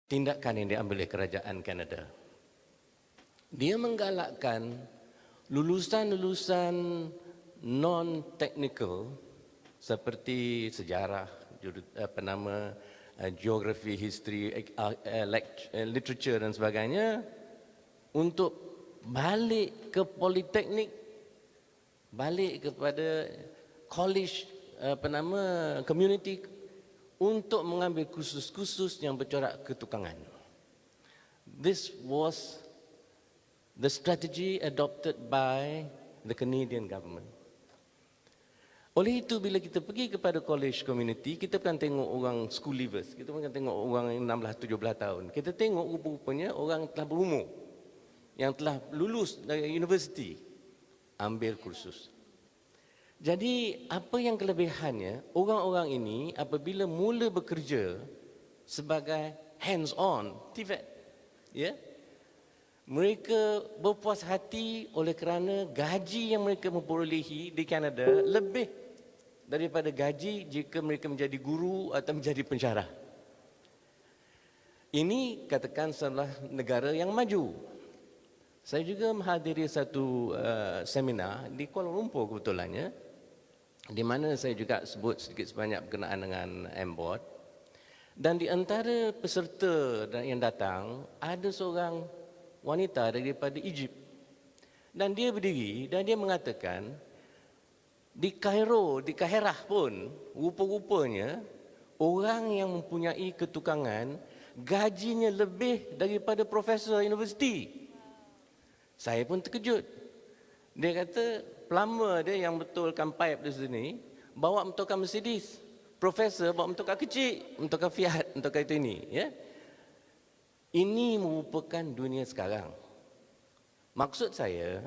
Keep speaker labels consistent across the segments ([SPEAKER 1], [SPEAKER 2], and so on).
[SPEAKER 1] tindakan yang diambil oleh kerajaan Kanada. Dia menggalakkan lulusan-lulusan non-technical seperti sejarah, geografi, history, literature dan sebagainya untuk balik ke politeknik, balik kepada college, community untuk mengambil kursus-kursus yang bercorak ketukangan. This was the strategy adopted by the Canadian government. Oleh itu, bila kita pergi kepada college community, kita bukan tengok orang school leavers, kita bukan tengok orang yang 16-17 tahun. Kita tengok rupa-rupanya orang yang telah berumur, yang telah lulus dari universiti, ambil kursus. Jadi, apa yang kelebihannya, orang-orang ini apabila mula bekerja sebagai hands-on, TVET, mereka berpuas hati oleh kerana gaji yang mereka memperolehi di Kanada lebih daripada gaji jika mereka menjadi guru atau menjadi pensyarah. Ini katakan sebuah negara yang maju. Saya juga menghadiri satu seminar di Kuala Lumpur kebetulannya, di mana saya juga sebut sedikit sebanyak berkenaan dengan M-Board. Dan di antara peserta yang datang, ada seorang wanita daripada Egypt. Dan dia berdiri dan dia mengatakan, di Kairo, di Kahirah pun, rupa-rupanya orang yang mempunyai ketukangan gajinya lebih daripada profesor universiti. Saya pun terkejut. Dia kata plumber dia yang betulkan pipe di sini bawa motorkan Mercedes, profesor bawa motorkan kecil, motorkan Fiat, motorkan itu ini, ya. Ini merupakan dunia sekarang. Maksud saya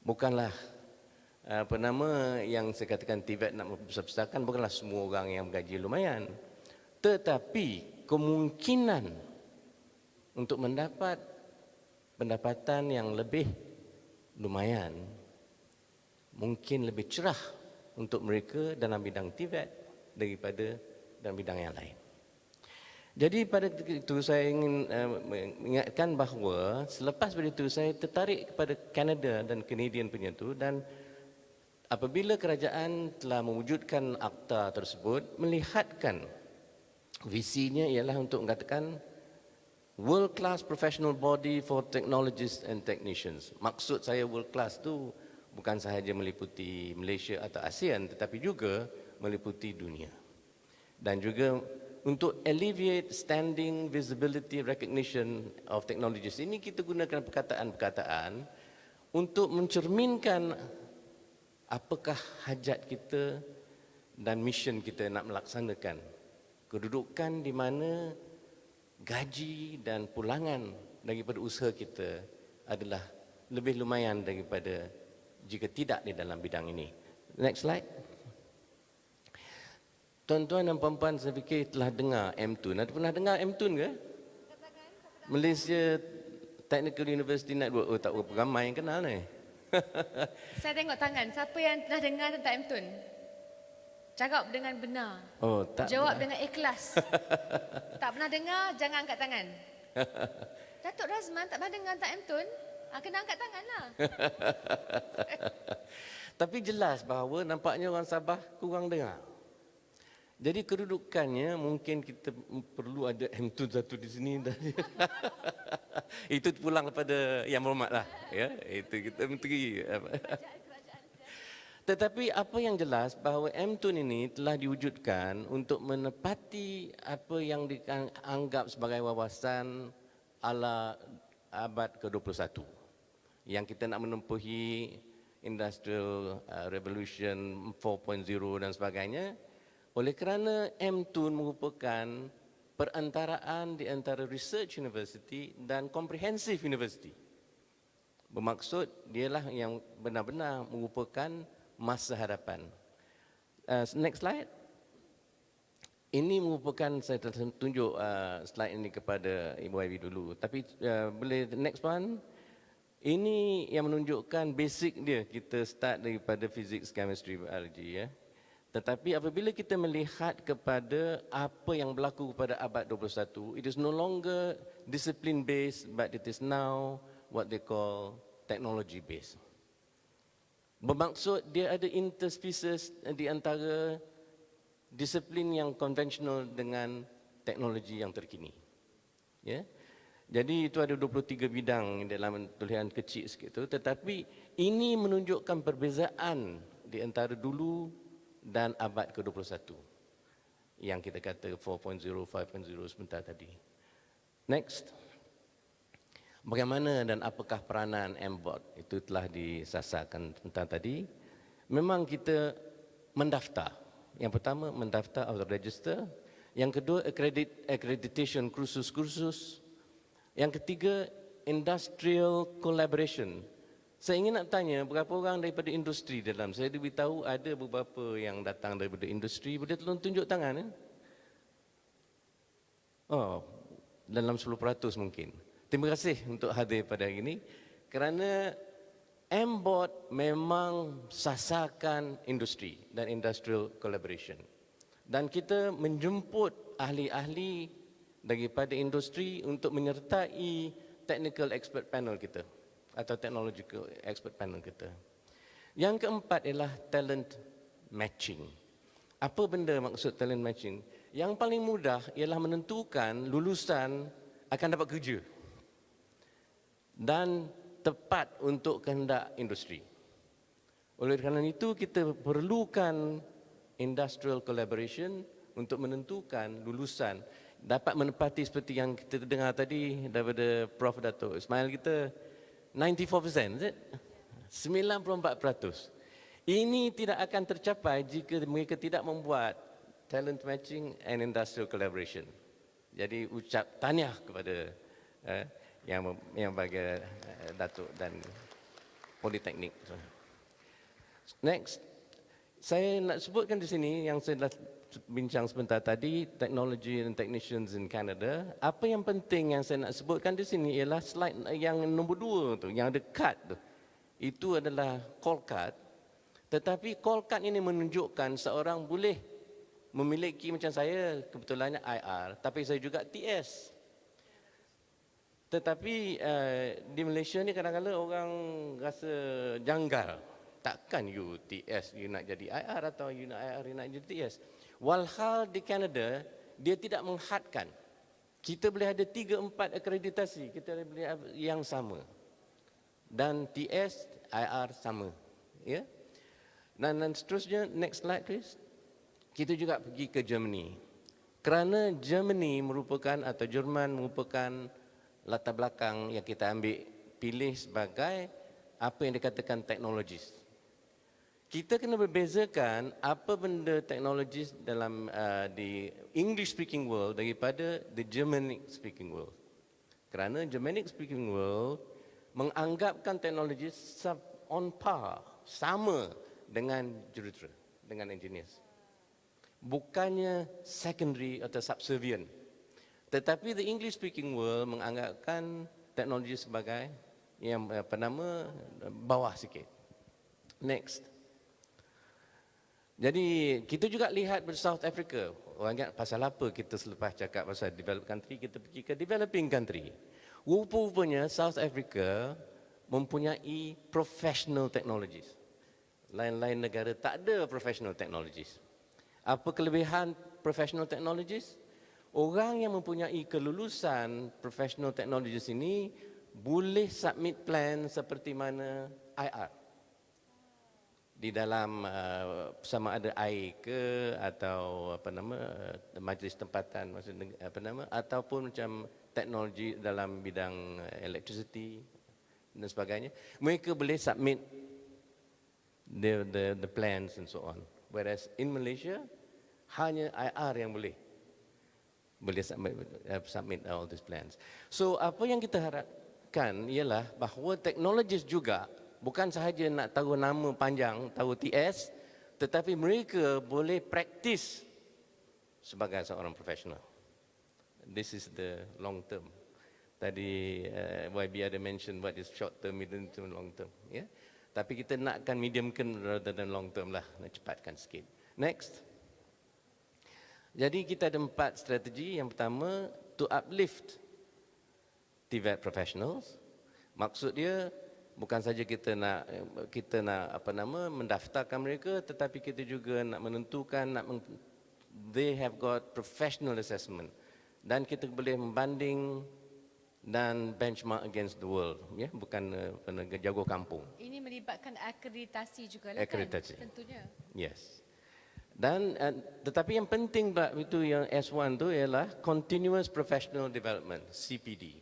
[SPEAKER 1] bukanlah yang saya katakan TVET nak membesar-besarkan, bukanlah semua orang yang bergaji lumayan, tetapi kemungkinan untuk mendapat pendapatan yang lebih lumayan mungkin lebih cerah untuk mereka dalam bidang TVET daripada dalam bidang yang lain. Jadi pada ketika itu saya ingin mengingatkan bahawa selepas dari itu saya tertarik kepada Kanada dan Canadian punya itu, dan apabila kerajaan telah mewujudkan akta tersebut, melihatkan visinya ialah untuk mengatakan world class professional body for technologists and technicians. Maksud saya world class itu bukan sahaja meliputi Malaysia atau ASEAN, tetapi juga meliputi dunia. Dan juga untuk alleviate standing, visibility, recognition of technologies. Ini kita gunakan perkataan-perkataan untuk mencerminkan apakah hajat kita dan mission kita nak melaksanakan. Kedudukan di mana gaji dan pulangan daripada usaha kita adalah lebih lumayan daripada jika tidak di dalam bidang ini. Next slide. Tuan-tuan dan puan-puan, saya fikir telah dengar M-Tune. Ada pernah dengar M-Tune ke? Malaysia Technical University Network. Oh, tak berapa ramai yang kenal ni.
[SPEAKER 2] Saya tengok tangan. Siapa yang pernah dengar tentang M-Tune? Cakap dengan benar.
[SPEAKER 1] Oh, tak.
[SPEAKER 2] Jawab dengan ikhlas. Tak pernah dengar, jangan angkat tangan. Datuk Razman tak pernah dengar tentang M-Tune? Kena angkat tangan lah.
[SPEAKER 1] Tapi jelas bahawa nampaknya orang Sabah kurang dengar. Jadi kedudukannya mungkin kita perlu ada M-Tune satu di sini. Itu pulang kepada Yang Berhormat lah. Ya, itu kita menteri. Tetapi apa yang jelas bahawa M-Tune ini telah diwujudkan untuk menepati apa yang dianggap sebagai wawasan ala abad ke-21. Yang kita nak menempuhi Industrial Revolution 4.0 dan sebagainya. Oleh kerana M-Tune merupakan perantaraan di antara Research University dan Comprehensive University. Bermaksud dialah yang benar-benar merupakan masa hadapan. Next slide. Ini merupakan, saya tunjuk slide ini kepada Ibu Ivy dulu. Tapi boleh next one. Ini yang menunjukkan basic dia. Kita start daripada physics, chemistry, biology, ya. Tetapi apabila kita melihat kepada apa yang berlaku pada abad 21, it is no longer discipline based, but it is now what they call technology based. Bermaksud dia ada interspecies di antara disiplin yang konvensional dengan teknologi yang terkini. Ya. Jadi itu ada 23 bidang dalam tulisan kecil sikit itu, tetapi ini menunjukkan perbezaan di antara dulu dan abad ke-21 yang kita kata 4.0, 5.0 sebentar tadi. Next. Bagaimana dan apakah peranan MBOT? Itu telah disasarkan sebentar tadi. Memang kita mendaftar. Yang pertama mendaftar atau register. Yang kedua accreditation kursus-kursus. Yang ketiga industrial collaboration. Saya ingin nak tanya berapa orang daripada industri dalam. Saya diberitahu ada beberapa yang datang daripada industri. Boleh tolong tunjuk tangan? Oh, dalam 10% mungkin. Terima kasih untuk hadir pada hari ini. Kerana MBOT memang sasarkan industri dan industrial collaboration. Dan kita menjemput ahli-ahli daripada industri untuk menyertai technical expert panel kita atau technological expert panel kita. Yang keempat ialah talent matching. Apa benda maksud talent matching? Yang paling mudah ialah menentukan lulusan akan dapat kerja dan tepat untuk kehendak industri. Oleh kerana itu kita perlukan industrial collaboration untuk menentukan lulusan dapat menepati seperti yang kita dengar tadi daripada Prof. Dato' Ismail kita 94%, is it? 94%. Ini tidak akan tercapai jika mereka tidak membuat talent matching and industrial collaboration. Jadi ucap tahniah kepada yang bagi Dato' dan Politeknik. Next, saya nak sebutkan di sini yang saya dah bincang sebentar tadi, technology and technicians in Canada. Apa yang penting yang saya nak sebutkan di sini ialah slide yang nombor 2 tu, yang ada card tu. Itu adalah call card. Tetapi call card ini menunjukkan seorang boleh memiliki macam saya, kebetulannya IR, tapi saya juga TS. Tetapi di Malaysia ni kadang-kadang orang rasa janggal. Takkan you TS, you nak jadi IR atau you nak IR, you nak jadi TS. Walhal di Kanada, dia tidak menghadkan. Kita boleh ada 3-4 akreditasi, kita boleh yang sama. Dan TS, IR sama. Ya? Dan seterusnya, next slide please. Kita juga pergi ke Germany. Kerana Germany merupakan, atau Jerman merupakan latar belakang yang kita ambil pilih sebagai apa yang dikatakan teknologis. Kita kena berbezakan apa benda teknologis dalam di English speaking world daripada the Germanic speaking world. Kerana Germanic speaking world menganggapkan teknologi on par, sama dengan jurutera, dengan engineers. Bukannya secondary atau subservient. Tetapi the English speaking world menganggapkan teknologi sebagai yang bawah sikit. Next. Jadi kita juga lihat di South Africa. Orang ingat pasal apa kita selepas cakap pasal developed country, kita pergi ke developing country. Rupa-rupanya South Africa mempunyai professional technologies. Lain-lain negara tak ada professional technologies. Apa kelebihan professional technologies? Orang yang mempunyai kelulusan professional technologies ini boleh submit plan seperti mana IR. Di dalam sama ada air ke atau majlis tempatan ataupun macam teknologi dalam bidang electricity dan sebagainya, mereka boleh submit the plans and so on. Whereas in Malaysia hanya IR yang boleh submit all these plans. So apa yang kita harapkan ialah bahawa teknologis juga bukan sahaja nak tahu nama panjang, tahu TS, tetapi mereka boleh praktis sebagai seorang profesional. This is the long term. Tadi YB ada mention what is short term, medium term, long term. Ya? Tapi kita nakkan medium term rather than long term lah, nak cepatkan sikit. Next. Jadi kita ada 4 strategi. Yang pertama, to uplift TVET professionals. Maksud dia bukan saja kita nak mendaftarkan mereka, tetapi kita juga nak menentukan they have got professional assessment, dan kita boleh membanding dan benchmark against the world, ya, bukan jago kampung.
[SPEAKER 2] Ini melibatkan akreditasi juga lah,
[SPEAKER 1] Akreditasi.
[SPEAKER 2] kan? Tentunya.
[SPEAKER 1] Yes. Dan tetapi yang penting itu yang S1 tu ialah continuous professional development, CPD.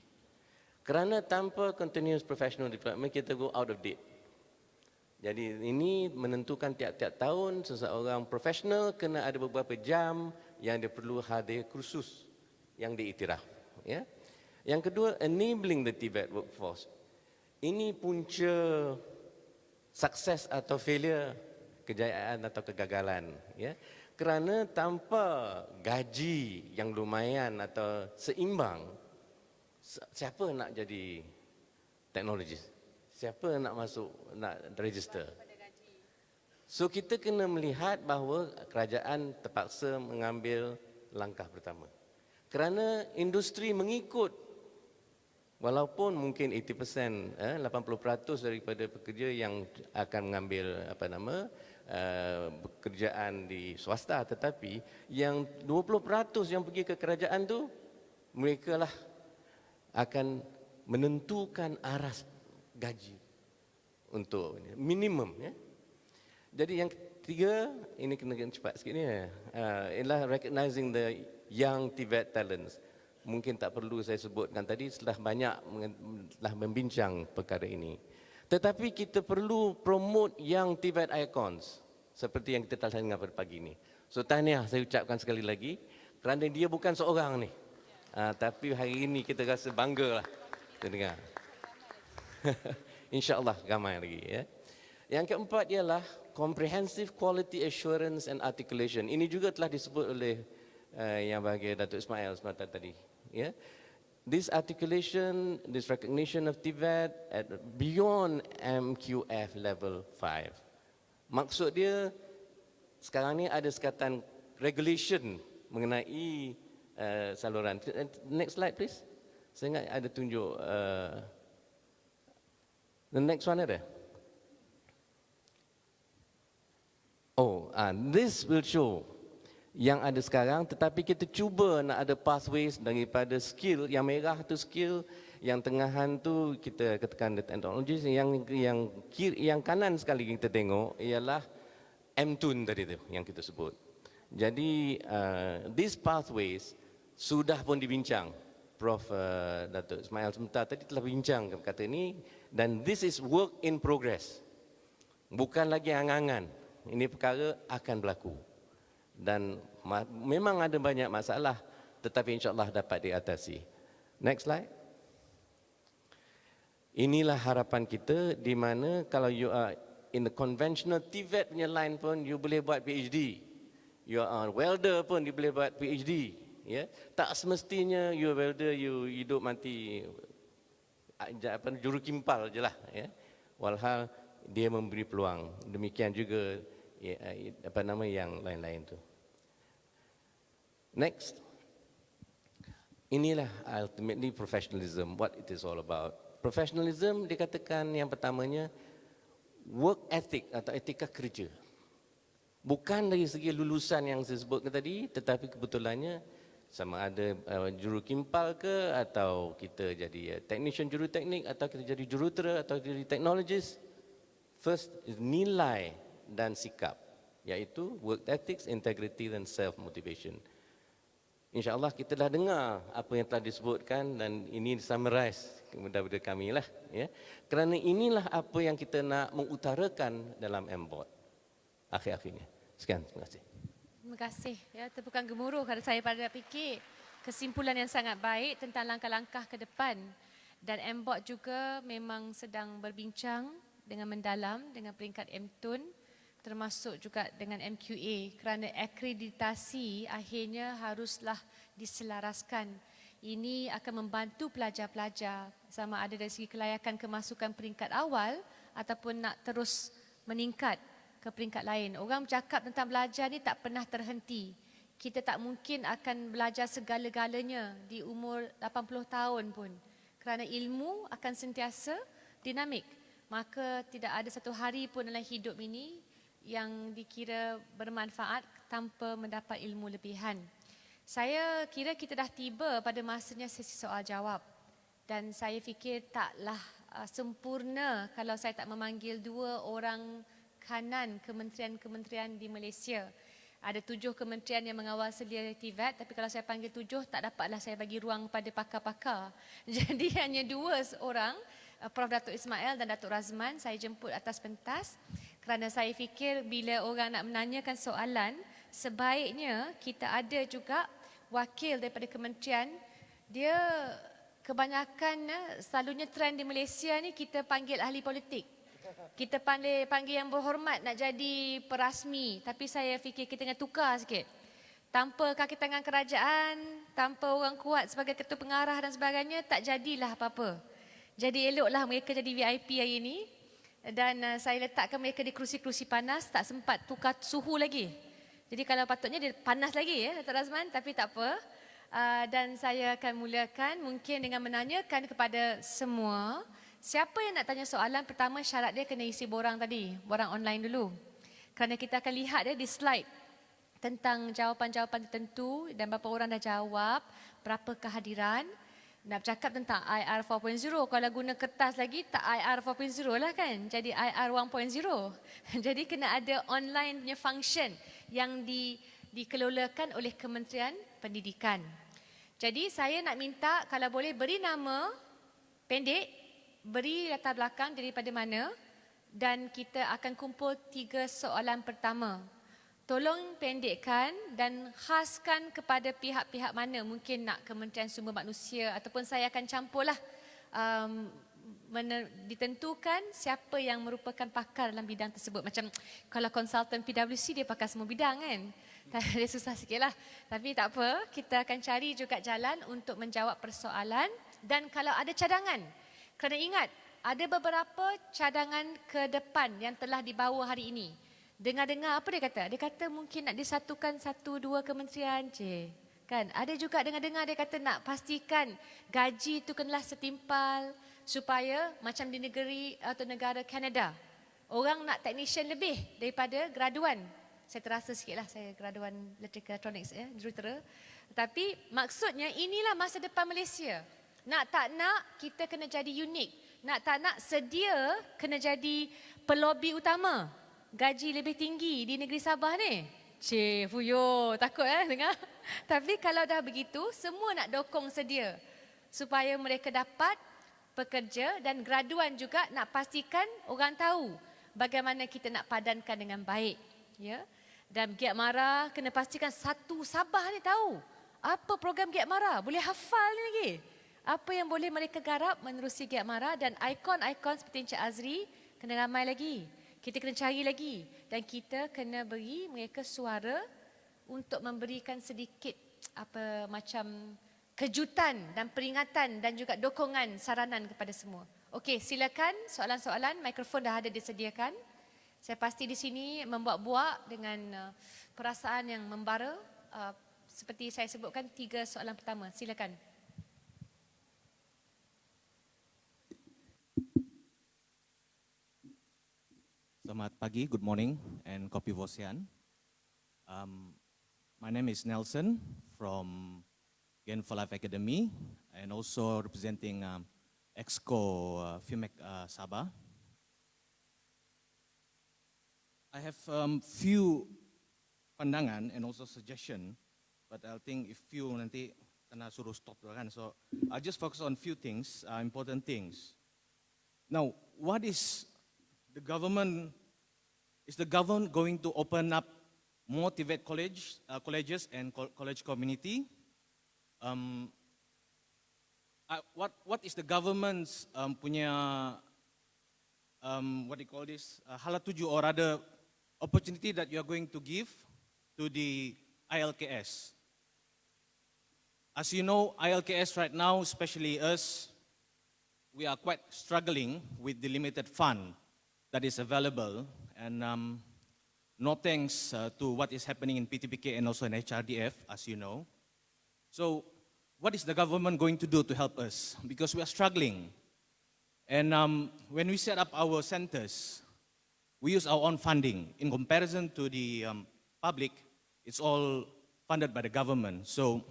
[SPEAKER 1] Kerana tanpa continuous professional development kita go out of date. Jadi ini menentukan tiap-tiap tahun seseorang profesional kena ada beberapa jam yang dia perlu hadir kursus yang diiktiraf, ya. Yang kedua, enabling the TVET workforce. Ini punca sukses atau failure, kejayaan atau kegagalan, ya. Kerana tanpa gaji yang lumayan atau seimbang, siapa nak jadi teknologis? Siapa nak masuk, nak register? So kita kena melihat bahawa kerajaan terpaksa mengambil langkah pertama. Kerana industri mengikut, walaupun mungkin 80%, 80% daripada pekerja yang akan mengambil pekerjaan di swasta, tetapi yang 20% yang pergi ke kerajaan tu, mereka lah akan menentukan aras gaji untuk minimum, ya. Jadi yang ketiga, ini kena cepat sikit ni, ialah recognizing the young TVET talents. Mungkin tak perlu saya sebutkan tadi, setelah membincang perkara ini. Tetapi kita perlu promote young TVET icons seperti yang kita telah dengar pada pagi ini. So tahniah saya ucapkan sekali lagi kerana dia bukan seorang ni. Tapi hari ini kita rasa bangga lah kita dengar. InsyaAllah ramai lagi, ya. Yang keempat ialah comprehensive quality assurance and articulation. Ini juga telah disebut oleh yang bahagia Datuk Ismail semata tadi, ya. This articulation, this recognition of TVET at beyond MQF level 5. Maksud dia sekarang ni ada sekatan regulation mengenai saluran. Next slide please. Saya ingat ada tunjuk the next one ada. This will show yang ada sekarang, tetapi kita cuba nak ada pathways daripada skill yang merah tu skill, yang tengahan tu kita katakan the technologies, yang kanan sekali kita tengok ialah M-Tune tadi tu yang kita sebut. Jadi these pathways sudah pun dibincang. Prof Datuk Ismail sebentar tadi telah bincang kata ini, dan this is work in progress. Bukan lagi angan-angan. Ini perkara akan berlaku. Dan memang ada banyak masalah, tetapi insya-Allah dapat diatasi. Next slide. Inilah harapan kita, di mana kalau you are in the conventional TVET punya line pun you boleh buat PhD. You are welder pun you boleh buat PhD, ya. Tak semestinya you welder you hidup mati juru kimpal je lah, ya. Walhal dia memberi peluang. Demikian juga yang lain-lain tu. Next. Inilah ultimately professionalism, what it is all about. Professionalism dikatakan yang pertamanya work ethic atau etika kerja. Bukan dari segi lulusan yang saya sebutkan tadi, tetapi kebetulannya sama ada juru kimpal ke, atau kita jadi technician juru teknik, atau kita jadi jurutera, atau jadi technologist. First is nilai dan sikap, iaitu work ethics, integrity dan self motivation. InsyaAllah kita dah dengar apa yang telah disebutkan, dan ini summarize kepada kami lah, ya. Kerana inilah apa yang kita nak mengutarakan dalam MBOT akhir-akhirnya. Sekian, terima kasih.
[SPEAKER 2] Terima kasih, ya, tepukan gemuruh kerana saya pada fikir kesimpulan yang sangat baik tentang langkah-langkah ke depan, dan MBOT juga memang sedang berbincang dengan mendalam dengan peringkat M-Tune, termasuk juga dengan MQA, kerana akreditasi akhirnya haruslah diselaraskan. Ini akan membantu pelajar-pelajar sama ada dari segi kelayakan kemasukan peringkat awal ataupun nak terus meningkat ke peringkat lain. Orang bercakap tentang belajar ni tak pernah terhenti. Kita tak mungkin akan belajar segala-galanya di umur 80 tahun pun. Kerana ilmu akan sentiasa dinamik. Maka tidak ada satu hari pun dalam hidup ini yang dikira bermanfaat tanpa mendapat ilmu lebihan. Saya kira kita dah tiba pada masanya sesi soal jawab. Dan saya fikir taklah sempurna kalau saya tak memanggil 2 orang kanan kementerian-kementerian di Malaysia. Ada 7 kementerian yang mengawal sedia TVET, tapi kalau saya panggil 7, tak dapatlah saya bagi ruang pada pakar-pakar. Jadi hanya 2 orang, Prof. Datuk Ismail dan Datuk Razman, saya jemput atas pentas. Kerana saya fikir bila orang nak menanyakan soalan, sebaiknya kita ada juga wakil daripada kementerian. Dia kebanyakan selalunya trend di Malaysia ni kita panggil ahli politik. Kita panggil yang berhormat nak jadi perasmi. Tapi saya fikir kita kena tukar sikit. Tanpa kaki tangan kerajaan, tanpa orang kuat sebagai ketua pengarah dan sebagainya, tak jadilah apa-apa. Jadi eloklah mereka jadi VIP hari ini. Dan saya letakkan mereka di kerusi-kerusi panas, tak sempat tukar suhu lagi. Jadi kalau patutnya dia panas lagi ya, Datuk Razman, tapi tak apa. Dan saya akan mulakan mungkin dengan menanyakan kepada semua, siapa yang nak tanya soalan, pertama syarat dia kena isi borang tadi, borang online dulu. Kerana kita akan lihat dia di slide tentang jawapan-jawapan tertentu dan berapa orang dah jawab, berapa kehadiran. Nak bercakap tentang IR 4.0, kalau guna kertas lagi tak IR 4.0 lah kan, jadi IR 1.0. Jadi kena ada online punya function yang dikelolakan oleh Kementerian Pendidikan. Jadi saya nak minta kalau boleh beri nama pendek, beri latar belakang daripada mana, dan kita akan kumpul 3 soalan pertama. Tolong pendekkan dan khaskan kepada pihak-pihak mana. Mungkin nak Kementerian Sumber Manusia ataupun saya akan campurlah ditentukan siapa yang merupakan pakar dalam bidang tersebut. Macam kalau konsultan PwC dia pakar semua bidang kan. Dia susah sikit lah. Tapi tak apa, kita akan cari juga jalan untuk menjawab persoalan. Dan kalau ada cadangan, kena ingat ada beberapa cadangan ke depan yang telah dibawa hari ini. Dengar-dengar apa dia kata? Dia kata mungkin nak disatukan 1-2 kementerian je. Kan? Ada juga dengar-dengar dia kata nak pastikan gaji itu kenalah setimpal supaya macam di negeri atau negara Kanada. Orang nak technician lebih daripada graduan. Saya terasa sikitlah saya graduan Electrical Electronics ya, jurutera. Tapi maksudnya inilah masa depan Malaysia. Nak tak nak kita kena jadi unik. Nak tak nak sedia kena jadi pelobi utama. Gaji lebih tinggi di negeri Sabah ni. Cik, fuyo, takut dengar. Tapi kalau dah begitu, semua nak dokong sedia. Supaya mereka dapat pekerja dan graduan juga nak pastikan orang tahu bagaimana kita nak padankan dengan baik. Ya. Dan Giat Mara kena pastikan satu Sabah ni tahu. Apa program Giat Mara? Boleh hafal ni lagi. Apa yang boleh mereka garap menerusi Giat Mara dan ikon-ikon seperti Encik Azri kena ramai lagi. Kita kena cari lagi dan kita kena beri mereka suara untuk memberikan sedikit apa macam kejutan dan peringatan dan juga dokongan saranan kepada semua. Okey, silakan soalan-soalan, mikrofon dah ada disediakan. Saya pasti di sini membuat-buat dengan perasaan yang membara. Seperti saya sebutkan 3 soalan pertama. Silakan.
[SPEAKER 3] Selamat pagi, good morning, and Kopi Vosian. My name is Nelson from Gain for Life Academy and also representing EXCO FIMEC Sabah. I have few pandangan and also suggestion, but I think if few nanti kena suruh stop kan. So I'll just focus on few things, important things. Now, what is the government going to open up more TVET colleges and college community? What is the government's punya what do you call this halatuju or rather opportunity that you are going to give to the ILKS? As you know, ILKS right now, especially us, we are quite struggling with the limited fund that is available, and no thanks to what is happening in PTPK and also in HRDF, as you know. So what is the government going to do to help us? Because we are struggling. And when we set up our centers, we use our own funding. In comparison to the public, it's all funded by the government. So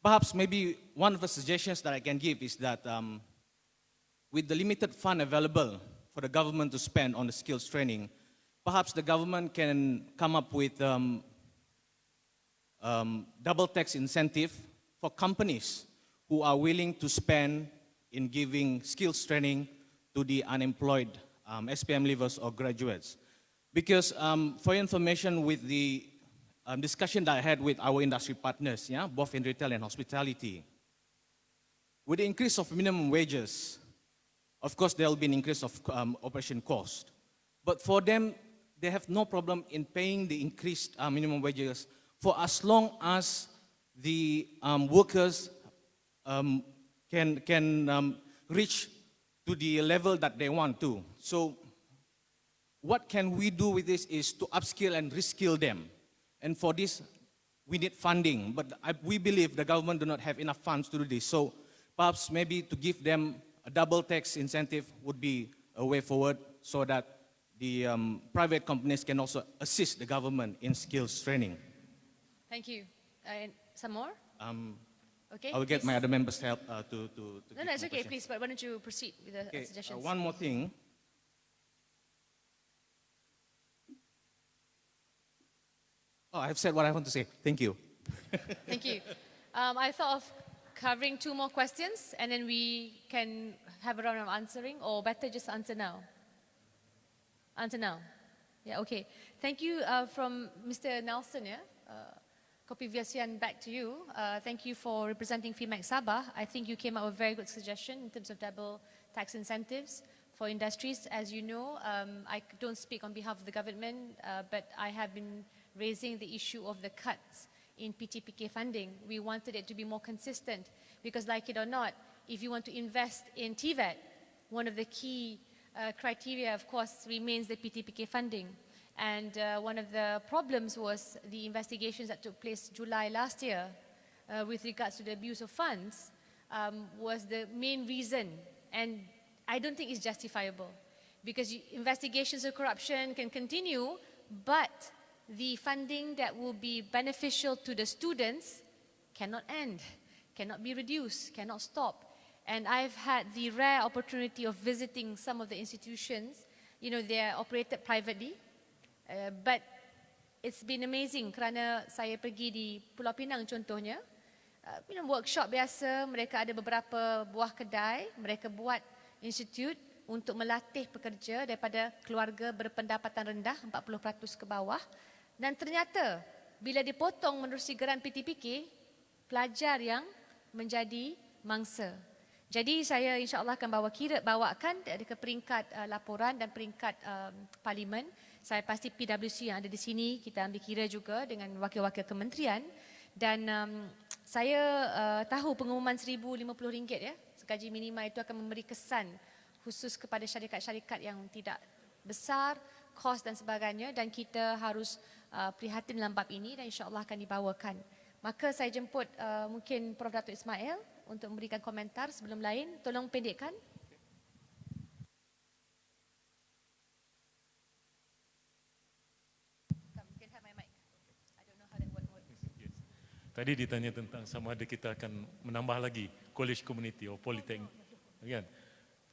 [SPEAKER 3] perhaps maybe one of the suggestions that I can give is that with the limited fund available for the government to spend on the skills training, perhaps the government can come up with double tax incentive for companies who are willing to spend in giving skills training to the unemployed SPM leavers or graduates. Because for your information, with the discussion that I had with our industry partners, yeah, both in retail and hospitality, with the increase of minimum wages, of course there will be an increase of operation cost. But for them, they have no problem in paying the increased minimum wages for as long as the workers can reach to the level that they want to. So what can we do with this is to upskill and reskill them. And for this, we need funding. But we believe the government do not have enough funds to do this. So perhaps maybe to give them a double tax incentive would be a way forward so that the private companies can also assist the government in skills training.
[SPEAKER 2] Thank you. And some more? Okay.
[SPEAKER 3] I will get
[SPEAKER 2] please.
[SPEAKER 3] my other members' help to
[SPEAKER 2] No,
[SPEAKER 3] give
[SPEAKER 2] it's
[SPEAKER 3] more
[SPEAKER 2] okay,
[SPEAKER 3] questions.
[SPEAKER 2] please. But why don't you proceed with the
[SPEAKER 3] Okay,
[SPEAKER 2] suggestions?
[SPEAKER 3] one more thing. Oh, I have said what I want to say. Thank you.
[SPEAKER 2] Thank you. I thought of covering 2 more questions, and then we can have a round of answering, or better just answer now. Answer now. Yeah, okay. Thank you from Mr. Nelson, yeah? Kopi Viasian, back to you. Thank you for representing FIMAC Sabah. I think you came up with a very good suggestion in terms of double tax incentives for industries. As you know, I don't speak on behalf of the government, but I have been raising the issue of the cuts in PTPK funding. We wanted it to be more consistent because, like it or not, if you want to invest in TVET, one of the key criteria, of course, remains the PTPK funding. And one of the problems was the investigations that took place July last year with regards to the abuse of funds was the main reason. And I don't think it's justifiable because investigations of corruption can continue, but the funding that will be beneficial to the students cannot end, cannot be reduced, cannot stop. And I've had the rare opportunity of visiting some of the institutions. You know, they're operated privately. But it's been amazing kerana saya pergi di Pulau Pinang contohnya, workshop biasa, mereka ada beberapa buah kedai, mereka buat institut untuk melatih pekerja daripada keluarga berpendapatan rendah 40% ke bawah, dan ternyata bila dipotong menerusi geran PTPK, pelajar yang menjadi mangsa. Jadi saya insya-Allah akan bawakan ke peringkat laporan dan peringkat parlimen. Saya pasti PwC yang ada di sini, kita ambil kira juga dengan wakil-wakil kementerian. Dan saya tahu pengumuman RM1,050 ya, gaji minima itu akan memberi kesan khusus kepada syarikat-syarikat yang tidak besar, kos dan sebagainya. Dan kita harus prihatin dalam bab ini dan insya-Allah akan dibawakan. Maka saya jemput mungkin Prof. Datuk Ismail untuk memberikan komentar sebelum lain. Tolong pendekkan.
[SPEAKER 4] Tadi ditanya tentang sama ada kita akan menambah lagi college community atau politeknik. Kan?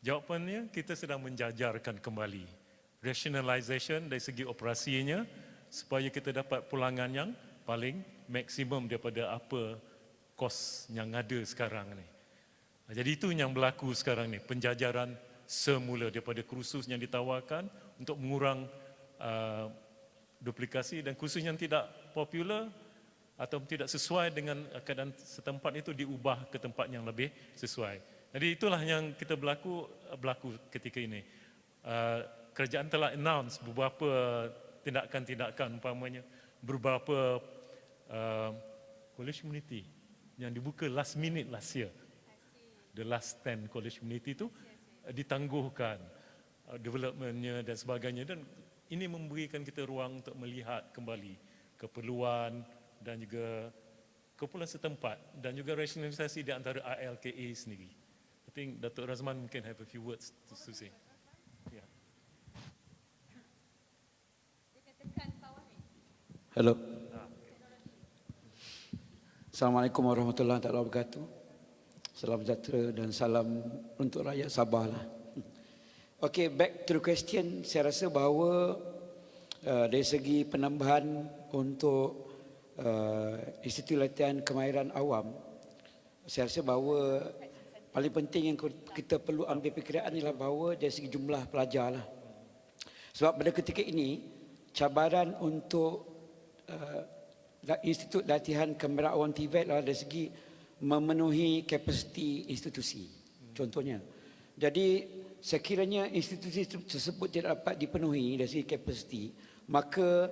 [SPEAKER 4] Jawapannya kita sedang menjajarkan kembali rationalization dari segi operasinya supaya kita dapat pulangan yang paling maksimum daripada apa kos yang ada sekarang ni. Jadi itu yang berlaku sekarang ni, penjajaran semula daripada kursus yang ditawarkan untuk mengurang duplikasi dan kursus yang tidak popular atau tidak sesuai dengan keadaan setempat itu diubah ke tempat yang lebih sesuai. Jadi itulah yang kita berlaku ketika ini. Kerajaan telah announce beberapa tindakan-tindakan, umpamanya beberapa college community yang dibuka last minute last year. The last 10 college community itu ditangguhkan developmentnya dan sebagainya, dan ini memberikan kita ruang untuk melihat kembali keperluan dan juga keperluan setempat dan juga rasionalisasi di antara ILKA sendiri. I think Datuk Razman mungkin have a few words to say. Yeah.
[SPEAKER 5] Hello. Assalamualaikum warahmatullahi wabarakatuh. Salam sejahtera dan salam untuk rakyat Sabah lah. Okay, back to the question. Saya rasa bahawa dari segi penambahan untuk Institut Latihan Kemahiran Awam, saya rasa bahawa paling penting yang kita perlu ambil fikiran ialah bahawa dari segi jumlah pelajar lah. Sebab pada ketika ini, cabaran untuk Institut Latihan Kemahiran Awam TVET adalah dari segi memenuhi kapasiti institusi. Contohnya. Jadi sekiranya institusi tersebut tidak dapat dipenuhi dari segi kapasiti, maka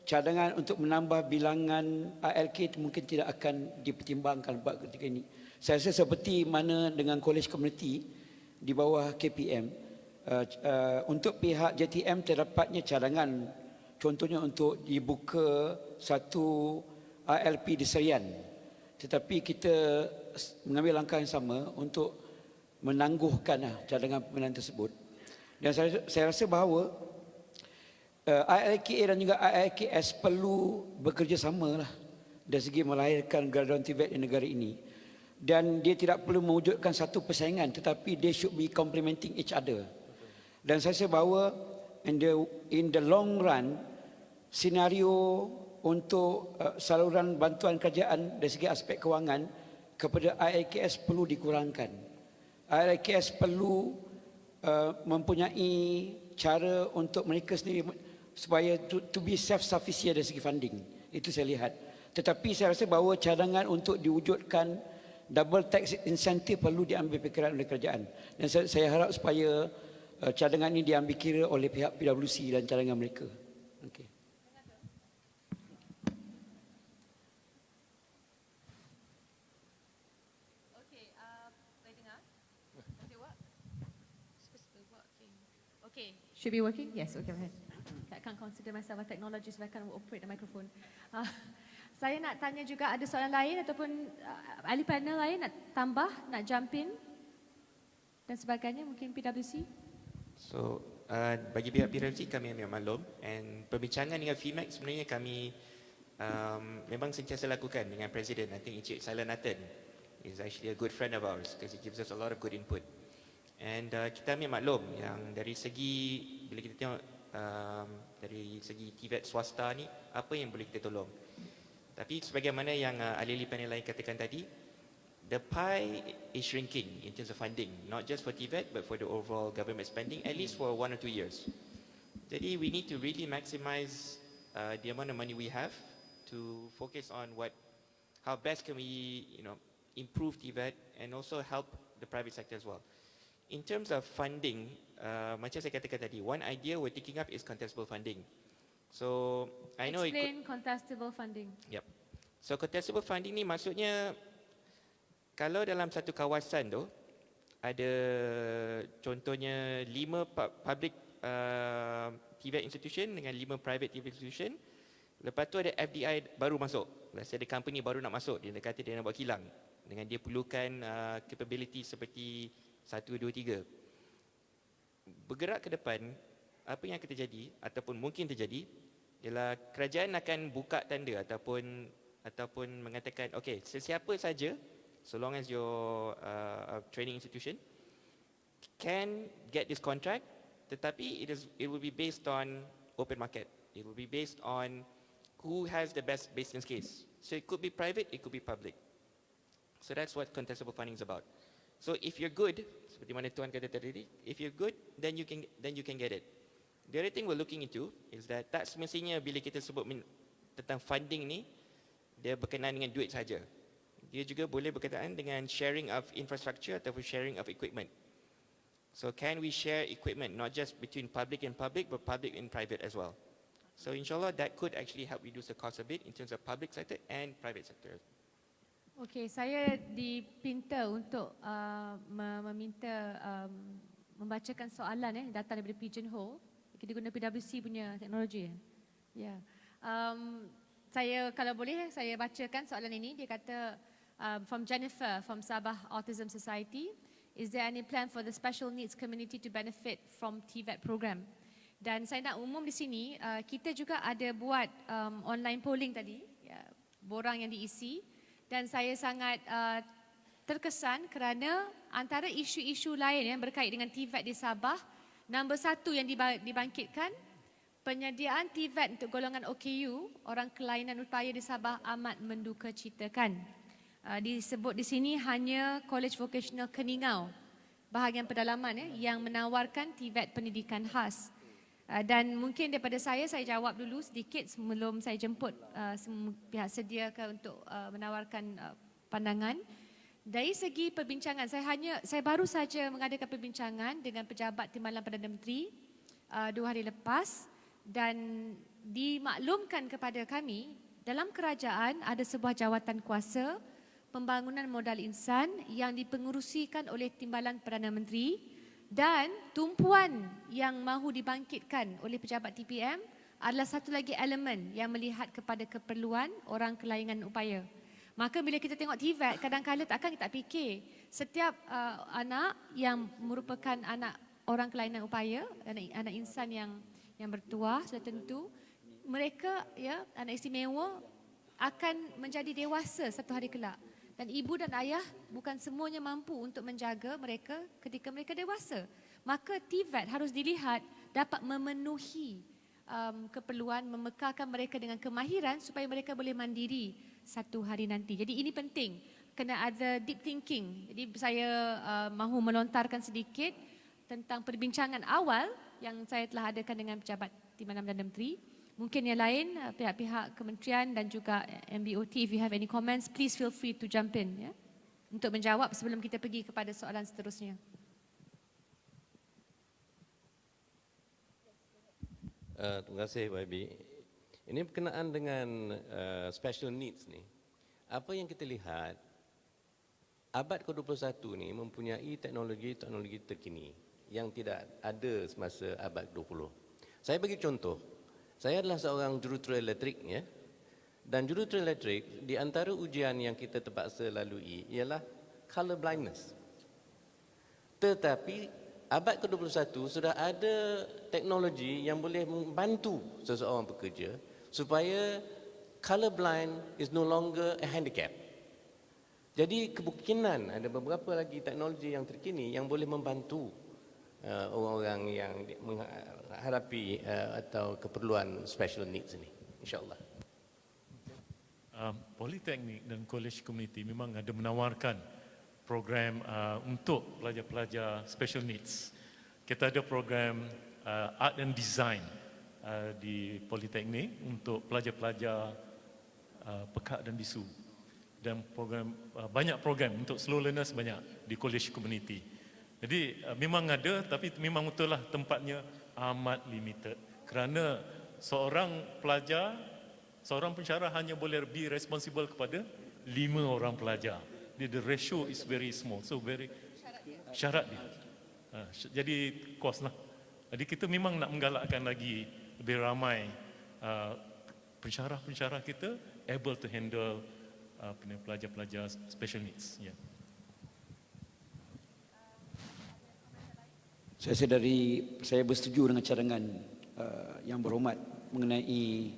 [SPEAKER 5] cadangan untuk menambah bilangan ALK itu mungkin tidak akan dipertimbangkan pada ketika ini. Saya rasa seperti mana dengan kolej komuniti di bawah KPM, untuk pihak JTM terdapatnya cadangan, contohnya untuk dibuka satu ALP di Serian. Tetapi kita mengambil langkah yang sama untuk menangguhkan cadangan pembinaan tersebut. Dan saya rasa bahawa ILKA dan juga ILKS perlu bekerjasama lah dari segi melahirkan graduan TVET di negara ini. Dan dia tidak perlu mewujudkan satu persaingan, tetapi they should be complementing each other. Dan saya rasa bahawa in the long run, senario untuk saluran bantuan kerajaan dari segi aspek kewangan kepada ILKS perlu dikurangkan. ILKS perlu mempunyai cara untuk mereka sendiri supaya to be self-sufficient dari segi funding. Itu saya lihat. Tetapi saya rasa bahawa cadangan untuk diwujudkan double tax incentive perlu diambil fikiran oleh kerajaan. Dan saya harap supaya cadangan ini diambil kira oleh pihak PWC dan cadangan mereka. Okay.
[SPEAKER 2] Okay, should be working? Yes, okay, ahead. I can't consider myself a technologist, but I can operate the microphone. Saya nak tanya juga, ada soalan lain ataupun ahli panel lain nak tambah, nak jump in dan sebagainya, mungkin PWC?
[SPEAKER 6] So, bagi pihak PWC kami ambil maklum, and perbincangan dengan FIMAC sebenarnya kami memang sentiasa lakukan dengan Presiden. I think Encik Sailan Nathan is actually a good friend of ours because he gives us a lot of good input. And kita ambil maklum yang dari segi, bila kita tengok dari segi TVET swasta ni, apa yang boleh kita tolong. Tapi sebagaimana yang ahli-ahli panel lain katakan tadi, the pie is shrinking in terms of funding, not just for TVET but for the overall government spending, at least for 1 or 2 years. Jadi we need to really maximize the amount of money we have to focus on how best can we improve TVET and also help the private sector as well. In terms of funding, macam saya katakan tadi, one idea we're taking up is contestable funding. So I know
[SPEAKER 2] Explain contestable funding.
[SPEAKER 6] Yep. So contestable funding ni maksudnya kalau dalam satu kawasan tu ada contohnya 5 public TVET institution dengan 5 private TVET institution, lepas tu ada FDI baru masuk. Let's say ada company baru nak masuk, dia kata dia nak buat kilang dengan dia perlukan capability seperti 1, 2, 3. Bergerak ke depan, apa yang akan terjadi ataupun mungkin terjadi ialah kerajaan akan buka tender ataupun mengatakan okey, sesiapa saja, so long as your training institution can get this contract, tetapi it will be based on open market. It will be based on who has the best business case. So it could be private, it could be public. So that's what contestable funding is about. So if you're good, seperti mana Tuan kata tadi, if you're good, then you can get it. The other thing we're looking into is that tak semestinya bila kita sebut tentang funding ni, dia berkenaan dengan duit saja. Dia juga boleh berkenaan dengan sharing of infrastructure ataupun sharing of equipment. So can we share equipment not just between public and public, but public and private as well. So insyaAllah that could actually help reduce the cost a bit in terms of public sector and private sector.
[SPEAKER 2] Okey, saya dipinta untuk meminta membacakan soalan yang datang daripada Pigeonhole Kita guna PwC punya teknologi. Ya. Saya kalau boleh saya bacakan soalan ini. Dia kata from Jennifer from Sabah Autism Society, is there any plan for the special needs community to benefit from TVET program? Dan saya nak umum di sini, kita juga ada buat online polling tadi, ya, borang yang diisi, dan saya sangat terkesan kerana antara isu-isu lain yang berkait dengan TVET di Sabah, nombor satu yang dibangkitkan, penyediaan TVET untuk golongan OKU, orang kelainan upaya di Sabah amat mendukacitakan. Disebut di sini hanya College Vocational Keningau, bahagian pedalaman yang menawarkan TVET pendidikan khas. Dan mungkin daripada saya jawab dulu sedikit sebelum saya jemput semua pihak sedia untuk menawarkan pandangan. Dari segi perbincangan, saya baru saja mengadakan perbincangan dengan pejabat Timbalan Perdana Menteri 2 hari lepas, dan dimaklumkan kepada kami dalam kerajaan ada sebuah jawatan kuasa pembangunan modal insan yang dipengerusikan oleh Timbalan Perdana Menteri, dan tumpuan yang mahu dibangkitkan oleh pejabat TPM adalah satu lagi elemen yang melihat kepada keperluan orang kelainan upaya. Maka bila kita tengok TVET, kadang-kadang takkan kita fikir setiap anak yang merupakan anak orang kelainan upaya, anak insan yang bertuah sudah tentu, mereka ya anak istimewa akan menjadi dewasa satu hari kelak. Dan ibu dan ayah bukan semuanya mampu untuk menjaga mereka ketika mereka dewasa. Maka TVET harus dilihat dapat memenuhi keperluan, memekarkan mereka dengan kemahiran supaya mereka boleh mandiri satu hari nanti. Jadi ini penting, kena ada deep thinking. Jadi saya mahu melontarkan sedikit tentang perbincangan awal yang saya telah adakan dengan pejabat Timbalan Perdana Menteri. Mungkin yang lain, pihak-pihak kementerian dan juga MBOT, if you have any comments, please feel free to jump in, ya, untuk menjawab sebelum kita pergi kepada soalan seterusnya.
[SPEAKER 1] Terima kasih, Pak Ibi. Ini berkenaan dengan special needs ni. Apa yang kita lihat, abad ke-21 ni mempunyai teknologi terkini yang tidak ada semasa abad ke-20. Saya bagi contoh, saya adalah seorang jurutera elektrik, ya. Dan jurutera elektrik, di antara ujian yang kita terpaksa lalui ialah color blindness. Tetapi abad ke-21 sudah ada teknologi yang boleh membantu seseorang bekerja supaya color blind is no longer a handicap. Jadi kemungkinan ada beberapa lagi teknologi yang terkini yang boleh membantu orang-orang yang menghadapi atau keperluan special needs ini, insya-Allah.
[SPEAKER 4] Politeknik dan college community memang ada menawarkan program untuk pelajar-pelajar special needs. Kita ada program art and design di Politeknik untuk pelajar-pelajar pekat dan bisu. Dan program banyak program untuk slow learners banyak di college community. Jadi memang ada, tapi memang betullah tempatnya amat limited. Kerana seorang pelajar, seorang pensyarah hanya boleh be responsible kepada 5 orang pelajar. The ratio is very small, so very syarat dia. Jadi kos lah. Jadi kita memang nak menggalakkan lagi lebih ramai pensyarah-pensyarah kita able to handle pelajar-pelajar special needs. Yeah.
[SPEAKER 5] Saya bersetuju dengan cadangan yang berhormat mengenai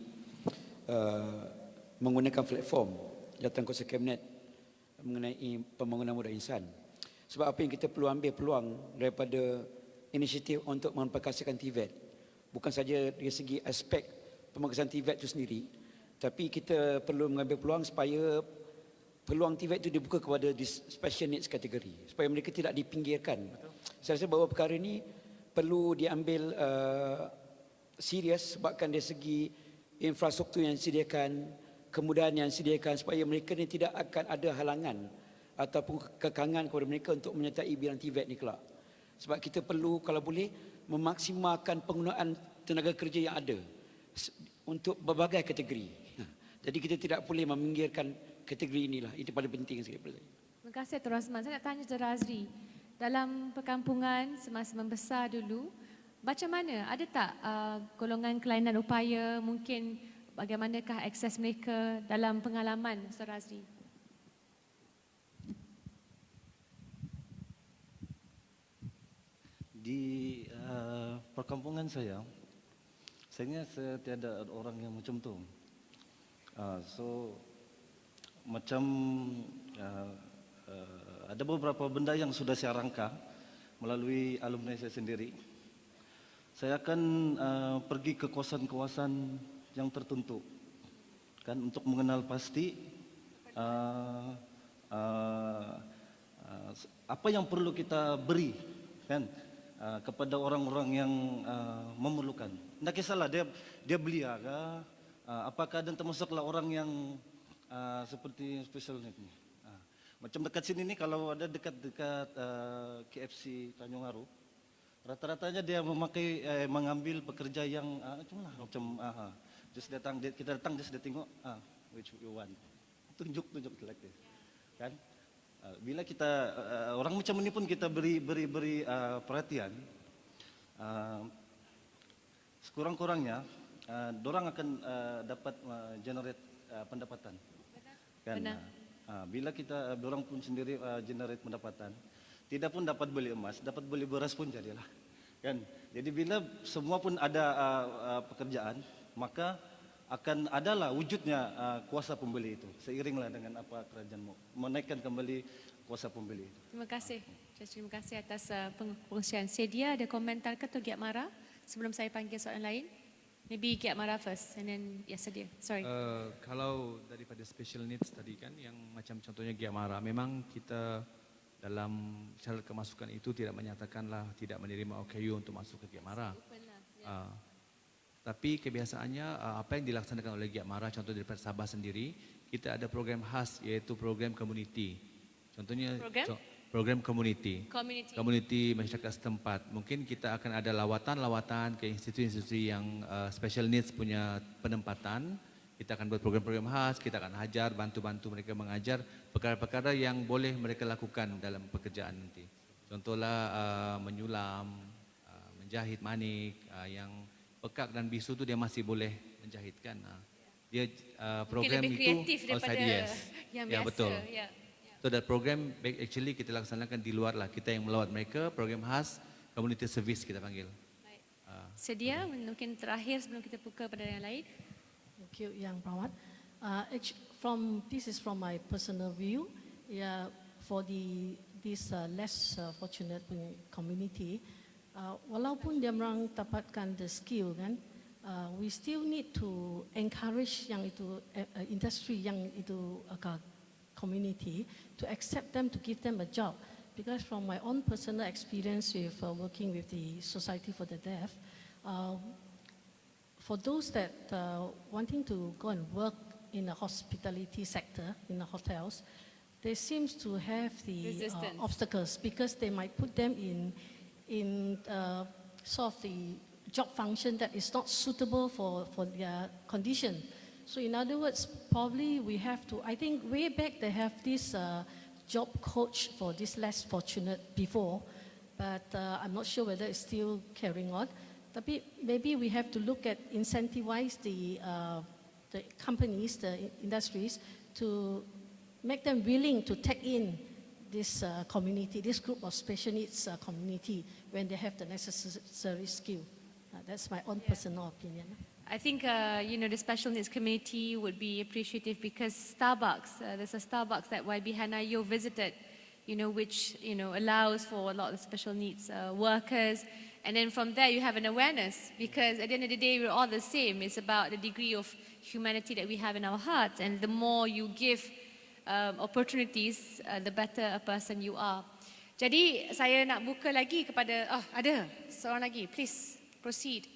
[SPEAKER 5] menggunakan platform Jawatankuasa Kabinet mengenai pembangunan modal insan. Sebab apa yang kita perlu ambil peluang daripada inisiatif untuk memperkasakan TVET, bukan saja dari segi aspek pemangkasan TVET itu sendiri, tapi kita perlu mengambil peluang supaya peluang TVET itu dibuka kepada special needs kategori, supaya mereka tidak dipinggirkan. Saya rasa bahawa perkara ini perlu diambil serius sebabkan dari segi infrastruktur yang disediakan, kemudahan yang disediakan, supaya mereka ni tidak akan ada halangan ataupun kekangan kepada mereka untuk menyertai bidang TVET ni kelak. Sebab kita perlu kalau boleh memaksimalkan penggunaan tenaga kerja yang ada untuk berbagai kategori. Jadi kita tidak boleh meminggirkan kategori inilah. Itu paling penting sekali pada saya.
[SPEAKER 2] Terima kasih Tuan Rosman. Saya nak tanya Saudara Azri. Dalam perkampungan semasa membesar dulu, macam mana? Ada tak golongan kelainan upaya, mungkin bagaimanakah akses mereka dalam pengalaman Saudara Azri?
[SPEAKER 7] Di perkampungan saya tiada orang yang macam tu. So macam ada beberapa benda yang sudah saya rangka melalui alumni saya sendiri. Saya akan pergi ke kawasan-kawasan yang tertentu, kan, untuk mengenal pasti apa yang perlu kita beri, kan, kepada orang-orang yang memerlukan. Tidak kisahlah dia belia kah, apakah dan termasuklah orang yang seperti special need ni. Macam dekat sini ni, kalau ada dekat KFC Tanjung Aru, rata-ratanya dia mengambil pekerja yang just kita datang just dia tengok which you want, tunjuk like this, kan. Bila kita orang macam ini pun kita beri perhatian, sekurang-kurangnya dorang akan dapat generate pendapatan, kan. Bila kita dorang pun sendiri generate pendapatan, tidak pun dapat beli emas, dapat beli beras pun jadilah, kan. Jadi bila semua pun ada pekerjaan, maka akan adalah wujudnya kuasa pembeli itu, seiringlah dengan apa kerajaan mau menaikkan kembali kuasa pembeli itu.
[SPEAKER 2] Terima kasih. Terima kasih atas pengkongsian. Sedia ada komentar ke Tok Giat Mara sebelum saya panggil soalan lain? Maybe Giat Mara first and then Sedia. Sorry.
[SPEAKER 8] Kalau daripada special needs tadi kan, yang macam contohnya Giat Mara, memang kita dalam syarat kemasukan itu tidak menyatakanlah tidak menerima OKU untuk masuk ke Giat Mara. Tapi kebiasaannya apa yang dilaksanakan oleh Giat Mara, contoh daripada Sabah sendiri, kita ada program khas iaitu program community. Contohnya program community masyarakat setempat. Mungkin kita akan ada lawatan-lawatan ke institusi-institusi yang special needs punya penempatan. Kita akan buat program-program khas, kita akan ajar, bantu-bantu mereka mengajar perkara-perkara yang boleh mereka lakukan dalam pekerjaan nanti. Contohlah menyulam, menjahit manik, yang pekak dan bisu tu dia masih boleh menjahitkan. Dia program
[SPEAKER 2] lebih
[SPEAKER 8] itu
[SPEAKER 2] kreatif daripada yang biasa.
[SPEAKER 8] Ya, betul. So that program actually kita laksanakan di luar lah. Kita yang melawat mereka, program khas community service kita panggil.
[SPEAKER 2] Baik. Sedia mungkin terakhir sebelum kita buka pada yang lain.
[SPEAKER 9] Thank you, Yang Perawat. This is from my personal view. For this less fortunate community, walaupun dia orang dapatkan the skill kan, we still need to encourage yang itu industry yang itu community to accept them, to give them a job. Because from my own personal experience with working with the Society for the Deaf, for those that wanting to go and work in the hospitality sector, in the hotels, they seems to have the obstacles because they might put them in sort of the job function that is not suitable for their condition. So in other words, probably we have to, I think way back they have this job coach for this less fortunate before, but I'm not sure whether it's still carrying on. Tapi maybe we have to look at incentivize the companies, the industries, to make them willing to take in this community, this group of special needs community when they have the necessary skill. That's my own personal opinion.
[SPEAKER 2] I think the special needs community would be appreciative because Starbucks, there's a Starbucks that YB Hanayo visited, which allows for a lot of special needs workers, and then from there you have an awareness because at the end of the day we're all the same. It's about the degree of humanity that we have in our hearts, and the more you give opportunities, the better a person you are. Jadi saya nak buka lagi kepada ada seorang lagi, please proceed.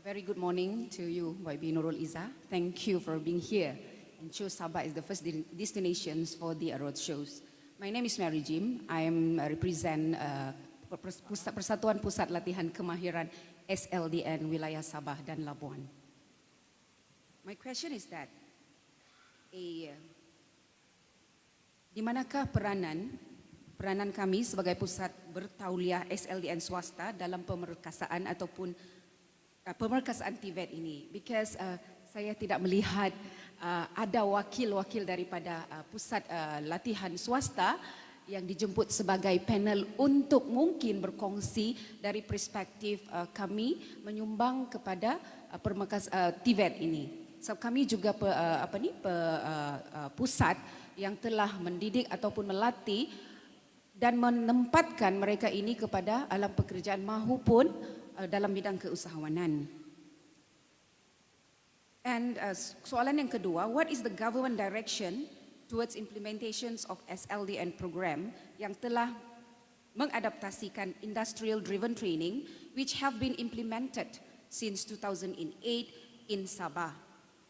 [SPEAKER 10] A very good morning to you, YB Nurul Izzah. Thank you for being here and choose Sabah as the first destinations for the road shows. My name is Mary Jim. I am represent Persatuan Pusat Latihan Kemahiran SLDN Wilayah Sabah dan Labuan. My question is that, di manakah peranan peranan kami sebagai pusat bertauliah SLDN swasta dalam pemerkasaan ataupun pemerkasaan TVET ini. Because saya tidak melihat ada wakil-wakil daripada pusat latihan swasta yang dijemput sebagai panel untuk mungkin berkongsi dari perspektif kami menyumbang kepada TVET ini. So kami juga pusat yang telah mendidik ataupun melatih dan menempatkan mereka ini kepada alam pekerjaan mahupun dalam bidang keusahawanan. And soalan yang kedua, what is the government direction towards implementations of SLDN program yang telah mengadaptasikan industrial driven training which have been implemented since 2008 in Sabah.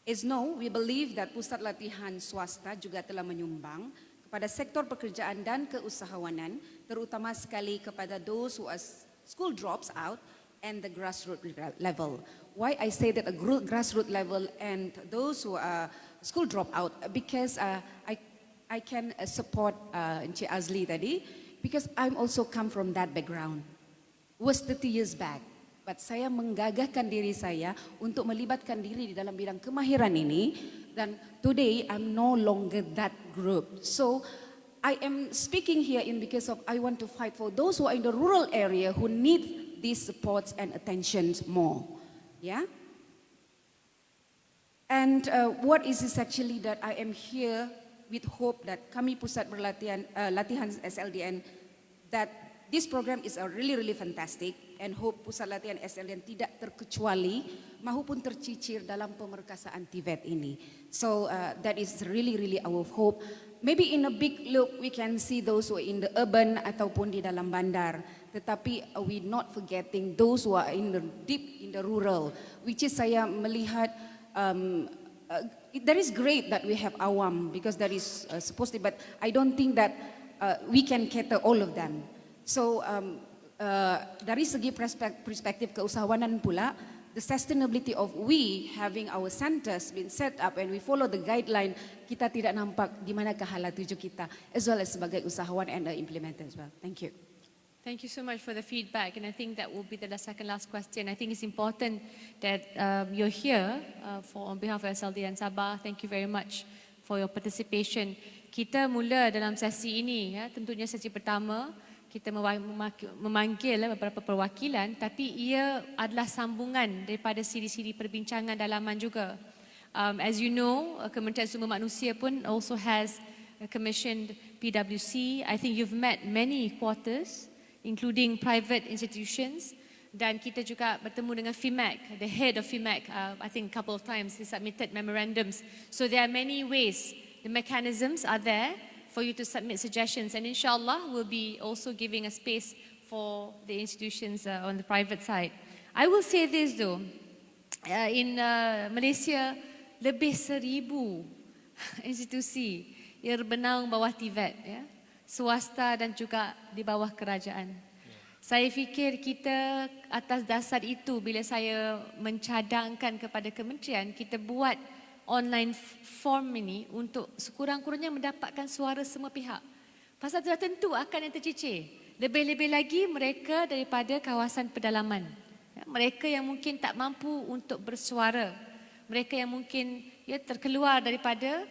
[SPEAKER 10] As know, we believe that pusat latihan swasta juga telah menyumbang kepada sektor pekerjaan dan keusahawanan, terutama sekali kepada those who are school drops out and the grassroots level. Why I say that a grassroots level and those who are school dropout? Because I can support Encik Azli tadi, because I'm also come from that background. It was 30 years back. But saya menggagahkan diri saya untuk melibatkan diri di dalam bidang kemahiran ini, dan today I'm no longer that group. So I am speaking here in because of I want to fight for those who are in the rural area who need these supports and attentions more. Yeah. And what is this actually that I am here with hope that kami pusat berlatihan latihan SLDN, that this program is really fantastic, and hope pusat latihan SLDN tidak terkecuali maupun tercicir dalam pemerkasaan TVET ini. So that is really our hope. Maybe in a big look we can see those who are in the urban ataupun di dalam bandar. Tetapi we not forgetting those who are in the deep in the rural, which is saya melihat that is great that we have awam because that is supposed to, but I don't think that we can cater all of them. So dari segi perspektif keusahawanan pula, the sustainability of we having our centers been set up and we follow the guideline, kita tidak nampak di manakah hala tuju kita as well as sebagai usahawan and implementer as well. Thank you.
[SPEAKER 2] Thank you so much for the feedback, and I think that will be the second last question. I think it's important that you're here on behalf of SLDN Sabah. Thank you very much for your participation. Kita mula dalam sesi ini, ya, tentunya sesi pertama kita memanggil beberapa perwakilan, tapi ia adalah sambungan daripada siri-siri perbincangan dalaman juga. As you know, Kementerian Sumber Manusia pun also has commissioned PwC. I think you've met many quarters, including private institutions, dan kita juga bertemu dengan FIMAC, the head of FIMAC, I think a couple of times he submitted memorandums. So there are many ways, the mechanisms are there for you to submit suggestions, and inshallah we'll be also giving a space for the institutions on the private side. I will say this though, in Malaysia lebih 1,000 institusi yang bernaung bawah TVET, ya, swasta dan juga di bawah kerajaan. Saya fikir kita atas dasar itu, bila saya mencadangkan kepada kementerian, kita buat online form ini untuk sekurang-kurangnya mendapatkan suara semua pihak. Pasal sudah tentu akan yang tercicir. Lebih-lebih lagi mereka daripada kawasan pedalaman. Mereka yang mungkin tak mampu untuk bersuara. Mereka yang mungkin terkeluar daripada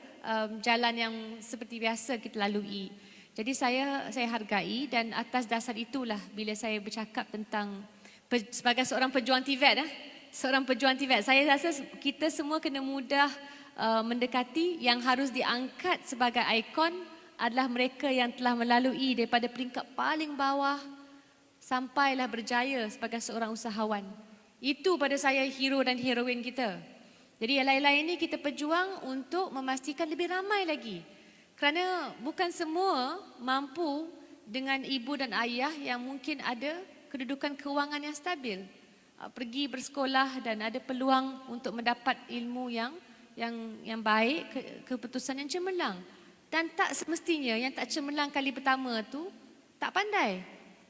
[SPEAKER 2] jalan yang seperti biasa kita lalui. Jadi saya hargai, dan atas dasar itulah bila saya bercakap tentang sebagai seorang pejuang TVET, seorang pejuang TVET, saya rasa kita semua kena mudah mendekati. Yang harus diangkat sebagai ikon adalah mereka yang telah melalui daripada peringkat paling bawah sampailah berjaya sebagai seorang usahawan. Itu pada saya hero dan heroin kita. Jadi yang lain-lain ini kita berjuang untuk memastikan lebih ramai lagi. Kerana bukan semua mampu dengan ibu dan ayah yang mungkin ada kedudukan kewangan yang stabil. Pergi bersekolah dan ada peluang untuk mendapat ilmu yang baik, keputusan yang cemerlang. Dan tak semestinya yang tak cemerlang kali pertama tu tak pandai.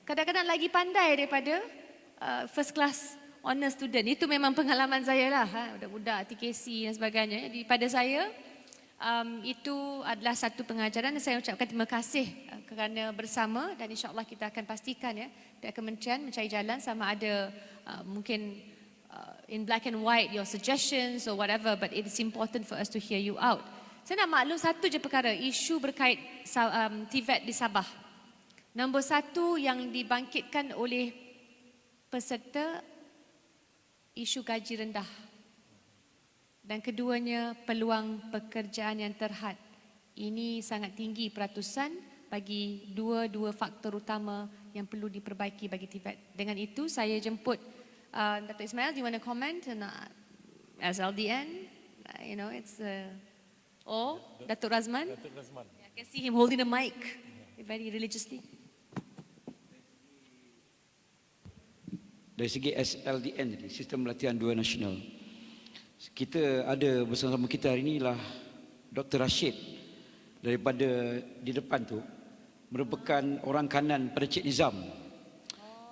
[SPEAKER 2] Kadang-kadang lagi pandai daripada first class honor student. Itu memang pengalaman saya lah, budak-budak TKC dan sebagainya. Jadi pada saya, Itu adalah satu pengajaran dan saya ucapkan terima kasih kerana bersama dan insya-Allah kita akan pastikan ya pihak kementerian mencari jalan sama ada mungkin in black and white your suggestions or whatever, but it is important for us to hear you out. Saya nak maklum satu je perkara, isu berkait TVET di Sabah. Nombor satu yang dibangkitkan oleh peserta isu gaji rendah. Dan keduanya peluang pekerjaan yang terhad. Ini sangat tinggi peratusan bagi dua faktor utama yang perlu diperbaiki bagi TVET. Dengan itu saya jemput Dr. Ismail, do you want to comment on SLDN? You know, it's or Dr. Razman. I can see him holding the mic very religiously.
[SPEAKER 5] Dari segi SLDN, Sistem Latihan Dua Nasional, kita ada bersama kita hari ini lah Dr. Rashid daripada di depan tu, merupakan orang kanan pada Cik Nizam.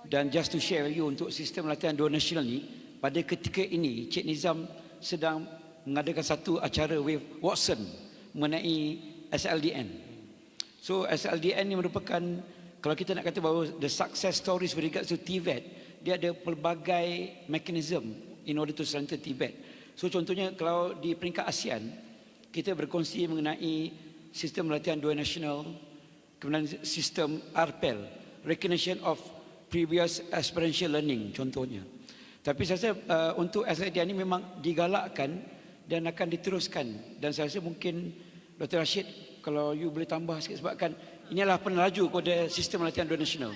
[SPEAKER 5] Dan just to share you untuk Sistem Latihan Dua Nasional ni, pada ketika ini Cik Nizam sedang mengadakan satu acara with Watson mengenai SLDN. So SLDN ni merupakan, kalau kita nak kata bahawa the success stories with regards to TVET, dia ada pelbagai mekanisme in order to strengthen TVET. So contohnya kalau di peringkat ASEAN, kita berkongsi mengenai Sistem Latihan Dua Nasional, kemudian sistem RPEL, Recognition of Previous Experiential Learning contohnya. Tapi saya rasa untuk SLDN ini memang digalakkan dan akan diteruskan. Dan saya rasa mungkin Dr. Rashid, kalau you boleh tambah sikit sebabkan inilah peneraju kepada Sistem Latihan Dua Nasional.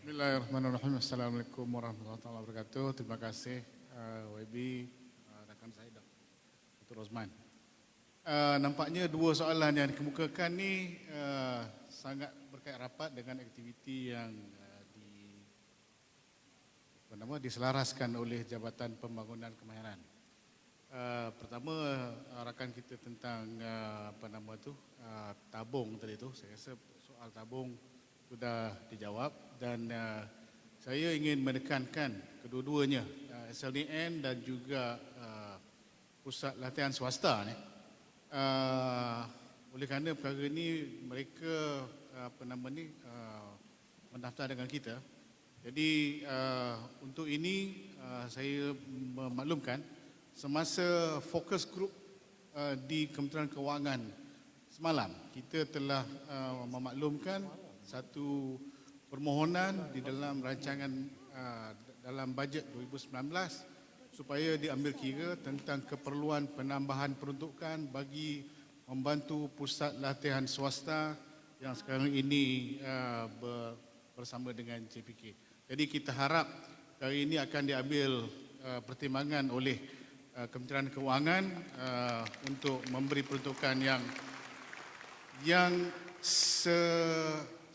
[SPEAKER 11] Bismillahirrahmanirrahim. Assalamualaikum warahmatullahi wabarakatuh. Terima kasih YB, rakan saya Dr. Rosman. Nampaknya dua soalan yang dikemukakan ni sangat berkait rapat dengan aktiviti yang diselaraskan oleh Jabatan Pembangunan Kemahiran. Pertama, rakan kita tentang tabung tadi tu, saya rasa soal tabung sudah dijawab dan saya ingin menekankan kedua-duanya, SLDN dan juga pusat latihan swasta ni. Oleh kerana perkara ini mereka mendaftar dengan kita. Jadi untuk ini saya memaklumkan semasa fokus group di Kementerian Kewangan semalam, kita telah memaklumkan satu permohonan di dalam rancangan dalam bajet 2019 supaya diambil kira tentang keperluan penambahan peruntukan bagi membantu pusat latihan swasta yang sekarang ini bersama dengan JPK. Jadi kita harap hari ini akan diambil pertimbangan oleh Kementerian Kewangan untuk memberi peruntukan yang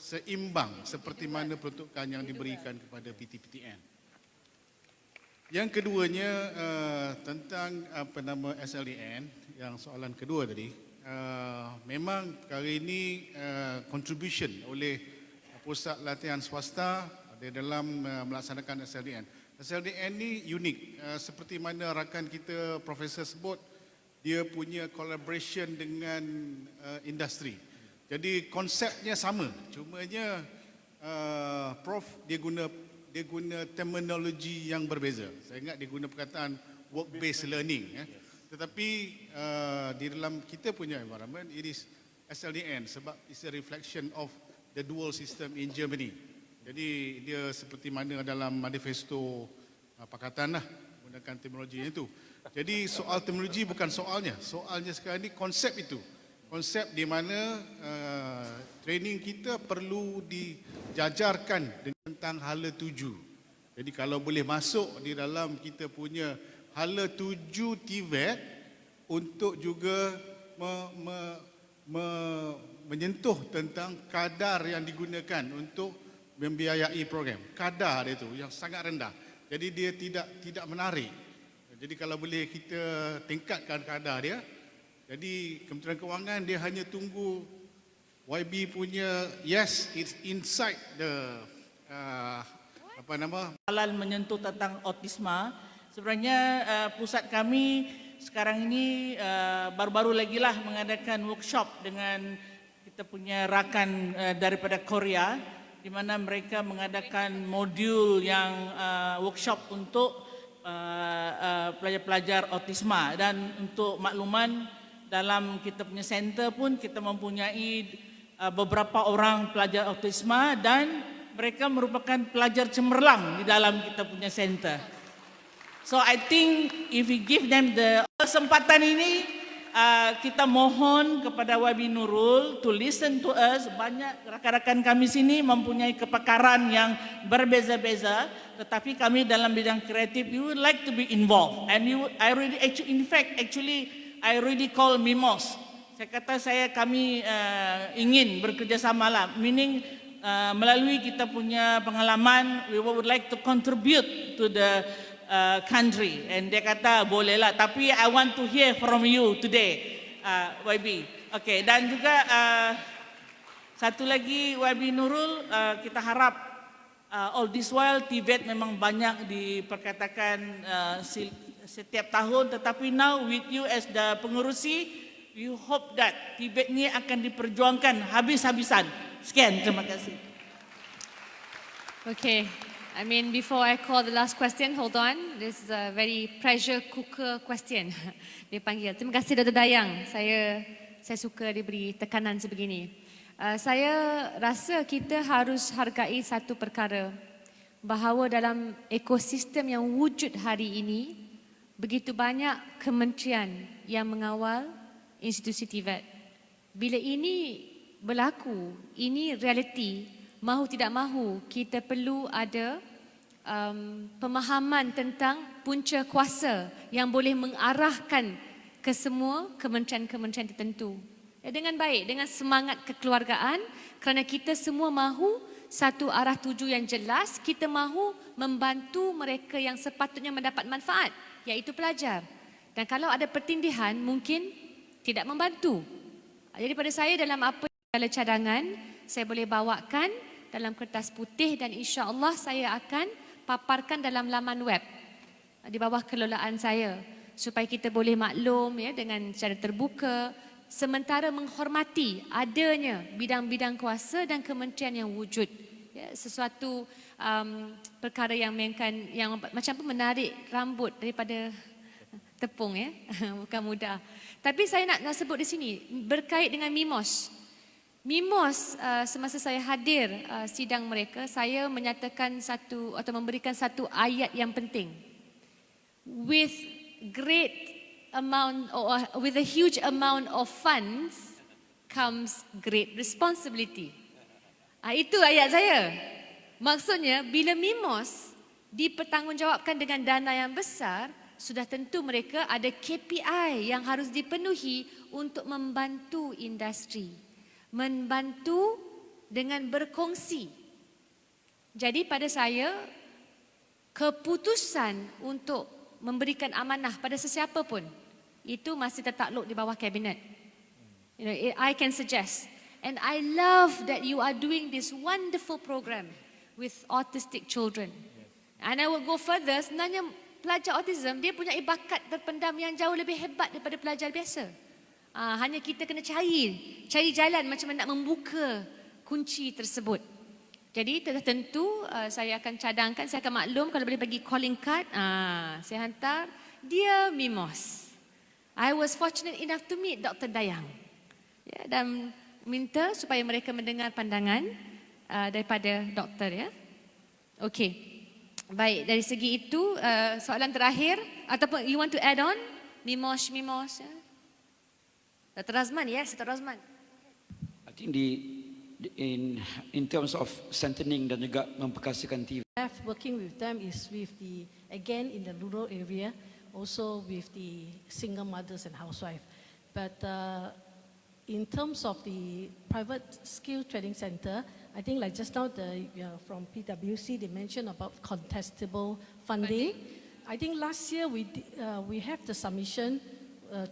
[SPEAKER 11] seimbang seperti mana peruntukan yang diberikan kepada PT-PTN. Yang keduanya tentang SLDN, yang soalan kedua tadi, memang kali ini contribution oleh pusat latihan swasta di dalam melaksanakan SLDN. SLDN ni unik, seperti mana rakan kita Profesor sebut, dia punya collaboration dengan industri. Jadi konsepnya sama, cumanya Prof dia guna terminologi yang berbeza. Saya ingat dia guna perkataan work based learning. Tetapi di dalam kita punya environment, it is SLDN sebab it's a reflection of the dual system in Germany. Jadi dia seperti mana dalam manifesto pakatan lah menggunakan terminologi itu. Jadi soal terminologi bukan soalnya. Soalnya sekarang ni konsep itu. Konsep di mana training kita perlu dijajarkan tentang hala tuju. Jadi kalau boleh masuk di dalam kita punya hala tuju TVET untuk juga menyentuh tentang kadar yang digunakan untuk membiayai program. Kadar itu yang sangat rendah. Jadi dia tidak menarik. Jadi kalau boleh kita tingkatkan kadar dia. Jadi Kementerian Kewangan dia hanya tunggu YB punya yes, it's inside the
[SPEAKER 12] Soalan menyentuh tentang autisma. Sebenarnya pusat kami sekarang ini baru-baru lagi lah mengadakan workshop dengan kita punya rakan daripada Korea, di mana mereka mengadakan modul yang workshop untuk pelajar-pelajar autisma. Dan untuk makluman, dalam kita punya center pun kita mempunyai beberapa orang pelajar autisma dan mereka merupakan pelajar cemerlang di dalam kita punya center. So I think if we give them the kesempatan ini, kita mohon kepada YB Nurul to listen to us. Banyak rakan-rakan kami sini mempunyai kepakaran yang berbeza-beza, tetapi kami dalam bidang kreatif, we would like to be involved. And I already call Mimos. Saya kata kami ingin bekerjasama lah, meaning melalui kita punya pengalaman, we would like to contribute to the country. And dia kata bolehlah, tapi I want to hear from you today, YB. Okay, dan juga satu lagi YB Nurul, kita harap all this while TVET memang banyak diperkatakan setiap tahun, tetapi now with you as the pengerusi, we hope that TVET ni akan diperjuangkan habis-habisan. Sekian, terima kasih.
[SPEAKER 2] Okay. I mean, before I call the last question, hold on. This is a very pressure cooker question. Dia panggil. Terima kasih Dr. Dayang. Saya suka diberi tekanan sebegini. Saya rasa kita harus hargai satu perkara, bahawa dalam ekosistem yang wujud hari ini, begitu banyak kementerian yang mengawal institusi TVET. Bila ini berlaku, ini realiti, mahu tidak mahu kita perlu ada pemahaman tentang punca kuasa yang boleh mengarahkan ke semua kementerian-kementerian tertentu. Dengan baik, dengan semangat kekeluargaan, kerana kita semua mahu satu arah tuju yang jelas, kita mahu membantu mereka yang sepatutnya mendapat manfaat, iaitu pelajar. Dan kalau ada pertindihan, mungkin tidak membantu. Jadi pada saya, dalam apa segala cadangan, saya boleh bawakan dalam kertas putih dan insya-Allah saya akan paparkan dalam laman web di bawah kelolaan saya supaya kita boleh maklum ya dengan secara terbuka, sementara menghormati adanya bidang-bidang kuasa dan kementerian yang wujud. Ya, sesuatu perkara yang macam menarik rambut daripada tepung ya, bukan mudah. Tapi saya nak sebut di sini berkait dengan Mimos. Mimos, semasa saya hadir sidang mereka, saya menyatakan satu atau memberikan satu ayat yang penting. With a huge amount of funds comes great responsibility. Itu ayat saya. Maksudnya bila Mimos dipertanggungjawabkan dengan dana yang besar, sudah tentu mereka ada KPI yang harus dipenuhi untuk membantu industri, membantu dengan berkongsi. Jadi pada saya, keputusan untuk memberikan amanah pada sesiapa pun, itu masih tertakluk di bawah kabinet. You know, I can suggest. And I love that you are doing this wonderful program with autistic children. And I will go further, sebenarnya pelajar autism, dia punya bakat terpendam yang jauh lebih hebat daripada pelajar biasa. Hanya kita kena cari jalan macam mana nak membuka kunci tersebut. Jadi tentu saya akan cadangkan, saya akan maklum kalau boleh bagi calling card, saya hantar dia Mimos. I was fortunate enough to meet Dr. Dayang. Ya, dan minta supaya mereka mendengar pandangan daripada doktor ya. Okey. Baik, dari segi itu soalan terakhir ataupun you want to add on Mimos ya? Dr. Razman, yes, Dr. Razman.
[SPEAKER 5] I think in terms of strengthening dan juga memperkasakan TV.
[SPEAKER 9] Working with them is with the, again in the rural area, also with the single mothers and housewives. But in terms of the private skill training center, I think like just now from PwC they mentioned about contestable funding. I think last year we have the submission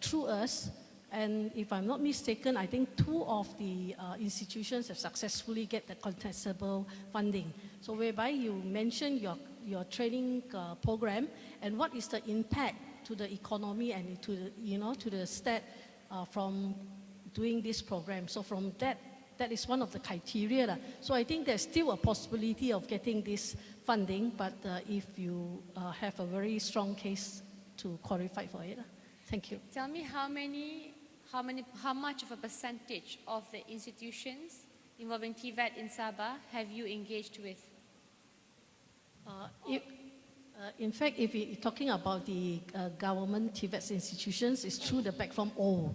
[SPEAKER 9] through us And if I'm not mistaken, I think 2 of the institutions have successfully get the contestable funding. So whereby you mentioned your training program and what is the impact to the economy and to the, to the state from doing this program. So from that is one of the criteria. So I think there's still a possibility of getting this funding, but if you have a very strong case to qualify for it. Thank you.
[SPEAKER 2] Tell me how much of a percentage of the institutions involving TVET in Sabah have you engaged with?
[SPEAKER 9] In fact, if you're talking about the government TVET institutions, it's through the platform all.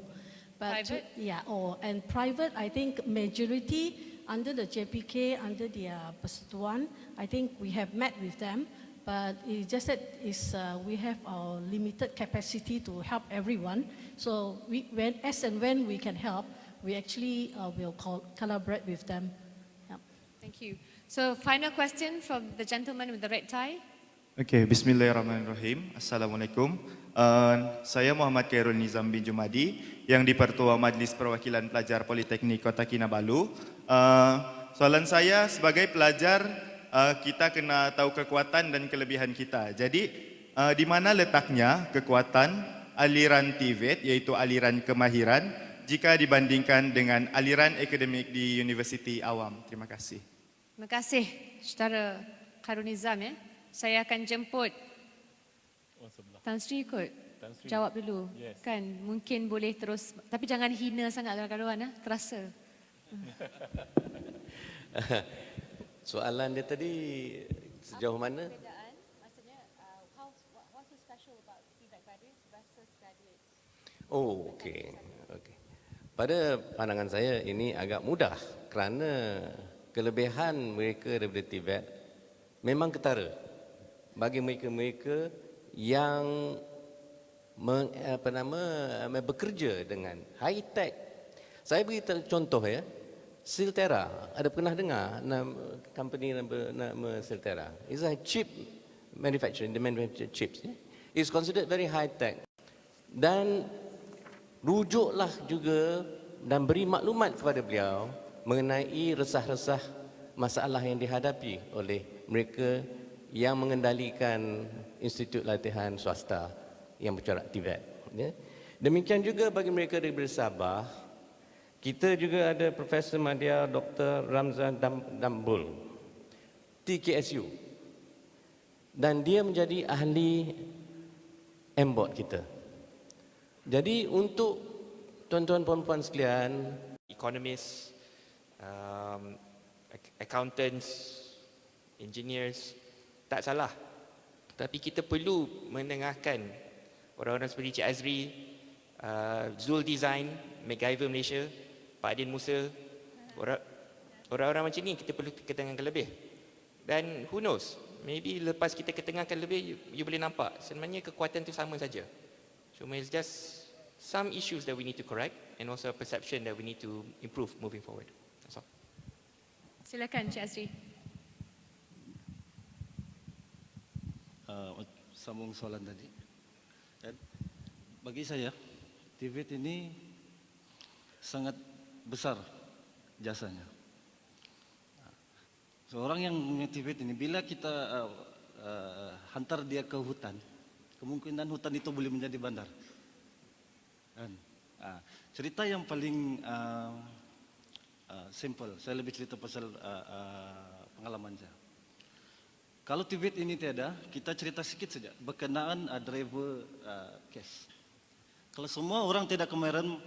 [SPEAKER 9] But
[SPEAKER 2] Private?
[SPEAKER 9] all. And private, I think majority under the JPK, under the Persatuan, I think we have met with them. But it's just that we have our limited capacity to help everyone. So as and when we can help, we actually will collaborate with them. Yep.
[SPEAKER 2] Thank you. So final question from the gentleman with the red tie.
[SPEAKER 13] Okay, bismillahirrahmanirrahim. Assalamualaikum. Saya Muhammad Khairul Nizam bin Jumadi yang dipertua Majlis Perwakilan Pelajar Politeknik Kota Kinabalu. Soalan saya sebagai pelajar, kita kena tahu kekuatan dan kelebihan kita. Jadi, di mana letaknya kekuatan aliran TVET, iaitu aliran kemahiran, jika dibandingkan dengan aliran akademik di universiti awam? Terima kasih.
[SPEAKER 2] Terima kasih, Saudara Khairul Nizam. Saya akan jemput Tan Sri ikut. Jawab dulu. Yes. Kan mungkin boleh terus, tapi jangan hina sangat kawan-kawan, terasa.
[SPEAKER 1] Soalan dia tadi sejauh mana?
[SPEAKER 2] Maksudnya, what's so special about TVET graduates versus graduates?
[SPEAKER 1] Oh, okey. Pada pandangan saya ini agak mudah kerana kelebihan mereka daripada TVET memang ketara bagi mereka-mereka yang bekerja dengan high tech. Saya beri contoh Siltera, ada pernah dengar company nama Siltera? It's a chip manufacturing, they manufacture chips. It's considered very high tech. Dan rujuklah juga dan beri maklumat kepada beliau mengenai resah-resah masalah yang dihadapi oleh mereka yang mengendalikan institut latihan swasta yang bercorak TVET. Demikian juga bagi mereka dari Sabah, kita juga ada Profesor Madya Dr. Ramzan Dambul, TKSU. Dan dia menjadi ahli MBOT kita. Jadi untuk tuan-tuan puan-puan sekalian,
[SPEAKER 6] economists, accountants, engineers, tak salah. Tapi kita perlu mendengarkan orang-orang seperti Cik Azri, Zul Design, MacGyver Malaysia, Pak Adin Musa, orang-orang macam ni kita perlu ketengahkan lebih. Dan who knows, maybe lepas kita ketengahkan lebih, you boleh nampak sebenarnya kekuatan itu sama saja. Cuma it's just some issues that we need to correct and also a perception that we need to improve moving forward. That's all.
[SPEAKER 2] Silakan Cik Azri.
[SPEAKER 7] Sambung soalan tadi. Dan bagi saya, TVET ini sangat besar jasanya. Seorang yang punya TVET ini, bila kita hantar dia ke hutan, kemungkinan hutan itu boleh menjadi bandar. Dan, cerita yang paling simple, saya lebih cerita pasal pengalaman saya. Kalau TVET ini tiada, kita cerita sikit saja berkenaan driver cash. Kalau semua orang tidak kemarin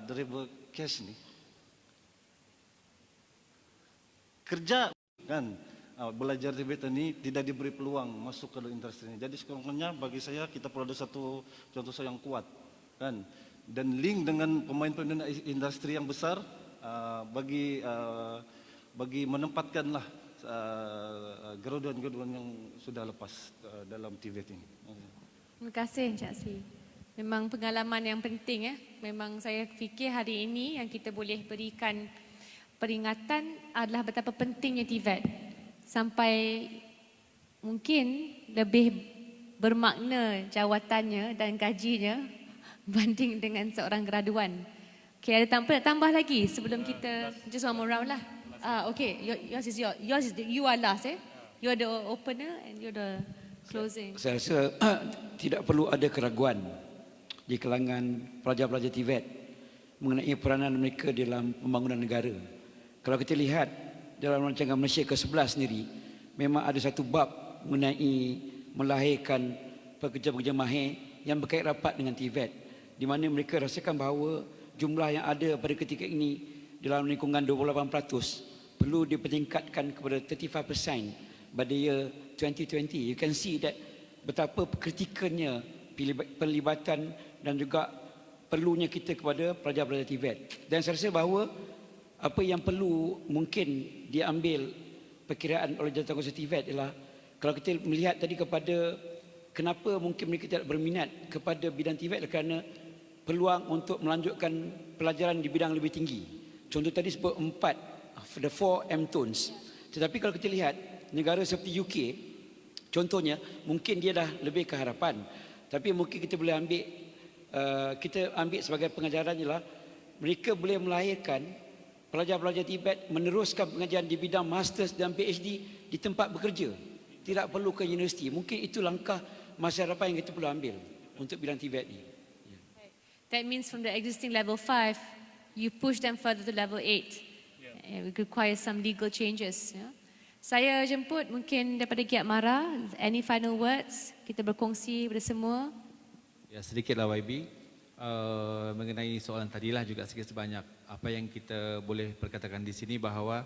[SPEAKER 7] driver cash ni, kerja kan, belajar TVET ini tidak diberi peluang masuk ke industri ini. Jadi sekurang-kurangnya bagi saya kita perlu ada satu contoh yang kuat kan, dan link dengan pemain-pemain industri yang besar bagi menempatkanlah graduan-graduan yang sudah lepas dalam TVET ini.
[SPEAKER 2] Terima kasih Encik Azri. Memang pengalaman yang penting. Memang saya fikir hari ini yang kita boleh berikan peringatan adalah betapa pentingnya TVET. Sampai mungkin lebih bermakna jawatannya dan gajinya banding dengan seorang graduan. Okay, ada nak tambah lagi sebelum kita just one more round lah. Okay, yours is you are last You are the opener and you are the closing.
[SPEAKER 5] Saya rasa tidak perlu ada keraguan di kalangan pelajar-pelajar TVET mengenai peranan mereka dalam pembangunan negara. Kalau kita lihat dalam rancangan Malaysia ke-11 sendiri, memang ada satu bab mengenai melahirkan pekerja-pekerja mahir yang berkait rapat dengan TVET, di mana mereka rasakan bahawa jumlah yang ada pada ketika ini dalam lingkungan 28% perlu dipertingkatkan kepada 35% pada year 2020. You can see that betapa kritikalnya pelibatan dan juga perlunya kita kepada pelajar-pelajar TVET. Dan saya rasa bahawa apa yang perlu mungkin diambil perkiraan oleh jawatankuasa TVET ialah kalau kita melihat tadi kepada kenapa mungkin mereka tidak berminat kepada bidang TVET kerana peluang untuk melanjutkan pelajaran di bidang lebih tinggi. Contoh tadi sebut 4, the 4 M-Tones. Tetapi kalau kita lihat negara seperti UK, contohnya mungkin dia dah lebih ke harapan. Tapi mungkin kita boleh ambil sebagai pengajaran ialah mereka boleh melahirkan pelajar-pelajar TVET meneruskan pengajaran di bidang Masters dan PhD di tempat bekerja. Tidak perlu ke universiti. Mungkin itu langkah masa harapan yang kita perlu ambil untuk bidang TVET ni.
[SPEAKER 2] That means from the existing level 5, you push them further to level 8. It requires some legal changes. Saya jemput mungkin daripada Giat Mara, any final words? Kita berkongsi pada semua.
[SPEAKER 8] Ya, sedikitlah YB. Mengenai soalan tadilah juga sikit sebanyak apa yang kita boleh perkatakan di sini bahawa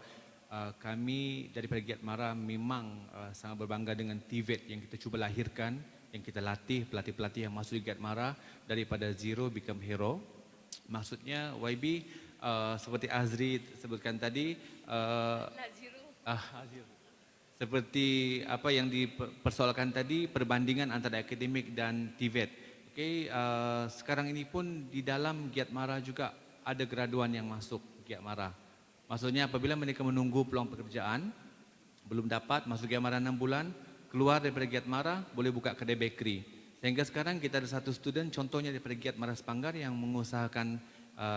[SPEAKER 8] kami daripada Giat Mara memang sangat berbangga dengan TVET yang kita cuba lahirkan, yang kita latih pelatih-pelatih yang masuk di Giat Mara daripada zero become hero. Maksudnya YB seperti Azri sebutkan tadi, seperti apa yang dipersoalkan tadi, perbandingan antara akademik dan TVET. Okay, sekarang ini pun di dalam Giat Mara juga ada graduan yang masuk Giat Mara. Maksudnya apabila mereka menunggu peluang pekerjaan, belum dapat masuk Giat Mara 6 bulan, keluar daripada Giat Mara, boleh buka kedai bakery. Sehingga sekarang kita ada satu student, contohnya daripada Giat Mara Sepanggar yang mengusahakan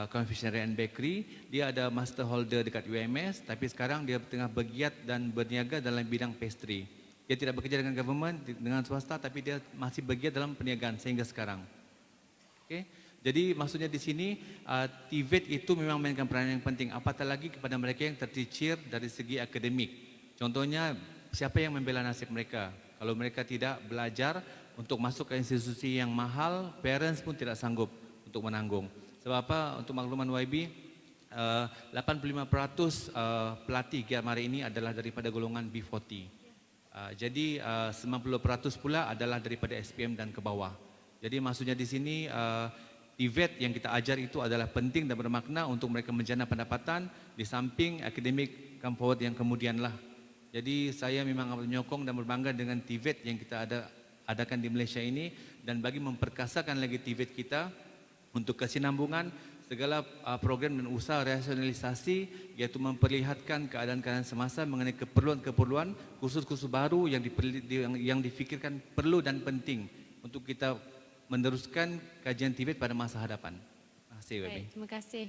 [SPEAKER 8] confectionery and bakery. Dia ada master holder dekat UMS, tapi sekarang dia tengah bergiat dan berniaga dalam bidang pastry. Dia tidak bekerja dengan government, dengan swasta, tapi dia masih bergiat dalam perniagaan sehingga sekarang. Okay? Jadi maksudnya di sini TVET itu memang mainkan peranan yang penting, apatah lagi kepada mereka yang tercicir dari segi akademik. Contohnya siapa yang membela nasib mereka? Kalau mereka tidak belajar untuk masuk ke institusi yang mahal, parents pun tidak sanggup untuk menanggung. Sebab apa? Untuk makluman YB, 85% pelatih Giat Mara ini adalah daripada golongan B40. Jadi 90% pula adalah daripada SPM dan ke bawah. Jadi maksudnya di sini TVET yang kita ajar itu adalah penting dan bermakna untuk mereka menjana pendapatan di samping akademik come forward yang kemudianlah. Jadi saya memang amat menyokong dan berbangga dengan TVET yang kita adakan di Malaysia ini, dan bagi memperkasakan lagi TVET kita untuk kesinambungan segala program dan usaha rasionalisasi, iaitu memperlihatkan keadaan-keadaan semasa mengenai keperluan-keperluan kursus-kursus baru yang difikirkan perlu dan penting untuk kita meneruskan kajian TVET pada masa hadapan. Terima kasih, Wabi.
[SPEAKER 2] Terima kasih.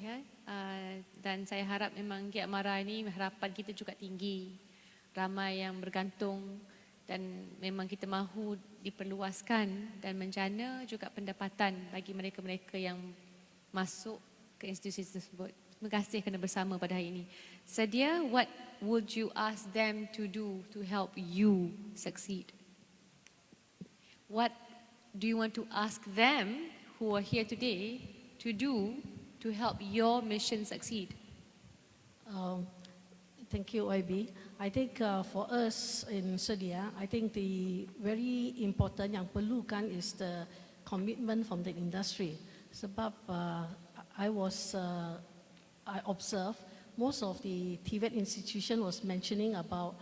[SPEAKER 2] Dan saya harap memang Giat Mara ini harapan kita juga tinggi. Ramai yang bergantung dan memang kita mahu diperluaskan dan menjana juga pendapatan bagi mereka-mereka yang masuk ke institusi tersebut. Terima kasih kerana bersama pada hari ini. Sedia, what would you ask them to do to help you succeed? What do you want to ask them who are here today to do to help your mission succeed?
[SPEAKER 9] Thank you, YB. I think for us in Sedia, I think the very important yang perlukan is the commitment from the industry. Sebab I observed most of the TVET institution was mentioning about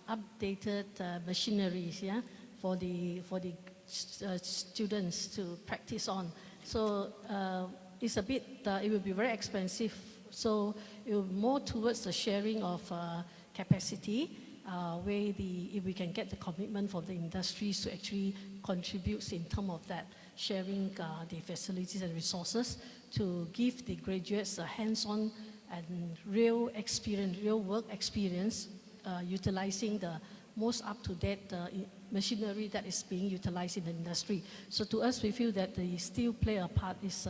[SPEAKER 9] updated machineries, yeah, for the students to practice on. So it's a bit, it will be very expensive. So it will more towards the sharing of capacity, where if we can get the commitment from the industries to actually contribute in terms of that. sharing the facilities and resources to give the graduates a hands-on and real experience, real work experience, utilizing the most up-to-date machinery that is being utilized in the industry. So to us, we feel that they still play a part is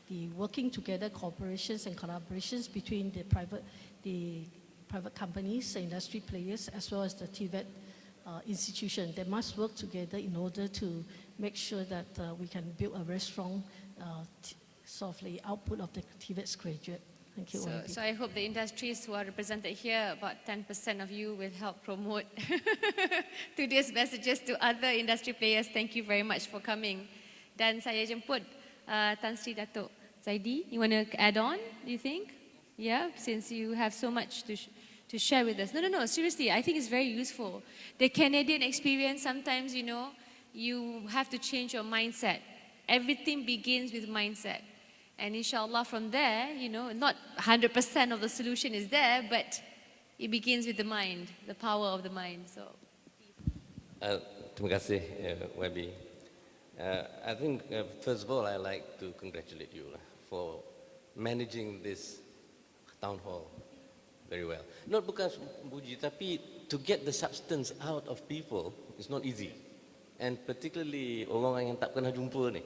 [SPEAKER 9] the working together, cooperations and collaborations between the private companies, industry players, as well as the TVET institution. They must work together in order to make sure that we can build a very strong sort of the output of the TVET's graduate. Thank you.
[SPEAKER 2] So I hope the industries who are represented here, about 10% of you will help promote today's messages to other industry players. Thank you very much for coming. Dan saya jemput Tan Sri Datuk Zaidi. You want to add on, do you think? Yeah, since you have so much to share with us. No, seriously, I think it's very useful. The Canadian experience, sometimes, you know, you have to change your mindset. Everything begins with mindset. And inshallah from there, you know, not 100% of the solution is there, but it begins with the mind, the power of the mind. So,
[SPEAKER 1] terima kasih, Wabi. I think, first of all, I'd like to congratulate you for managing this town hall very well. Not bukan puji, tapi to get the substance out of people is not easy. And particularly orang yang tak pernah jumpa ni.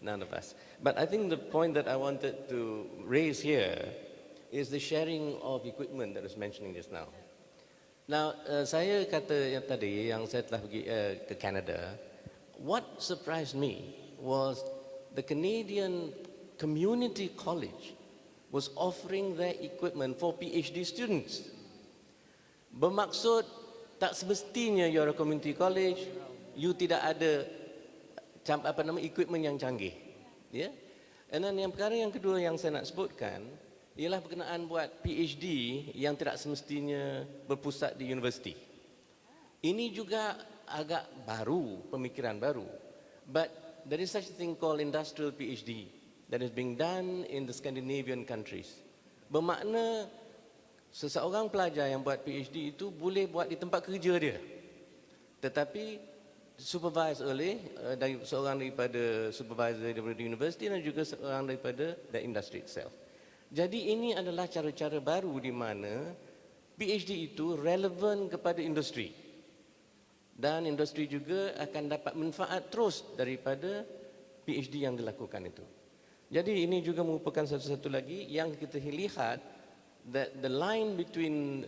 [SPEAKER 1] None of us. But I think the point that I wanted to raise here is the sharing of equipment that I was mentioning just now. Now, saya kata yang tadi, yang saya telah pergi ke Canada, what surprised me was the Canadian Community College was offering their equipment for PhD students. Bermaksud, tak semestinya you're a community college, you tidak ada equipment yang canggih, ya. And then yang perkara yang kedua yang saya nak sebutkan ialah berkenaan buat PhD yang tidak semestinya berpusat di universiti. Ini juga agak baru, pemikiran baru. But there is such a thing called industrial PhD that is being done in the Scandinavian countries. Bermakna seseorang pelajar yang buat PhD itu boleh buat di tempat kerja dia, tetapi supervised oleh seorang daripada supervisor daripada universiti dan juga seorang daripada the industry itself. Jadi ini adalah cara-cara baru di mana PhD itu relevan kepada industri. Dan industri juga akan dapat manfaat terus daripada PhD yang dilakukan itu. Jadi ini juga merupakan satu-satu lagi yang kita lihat that the line between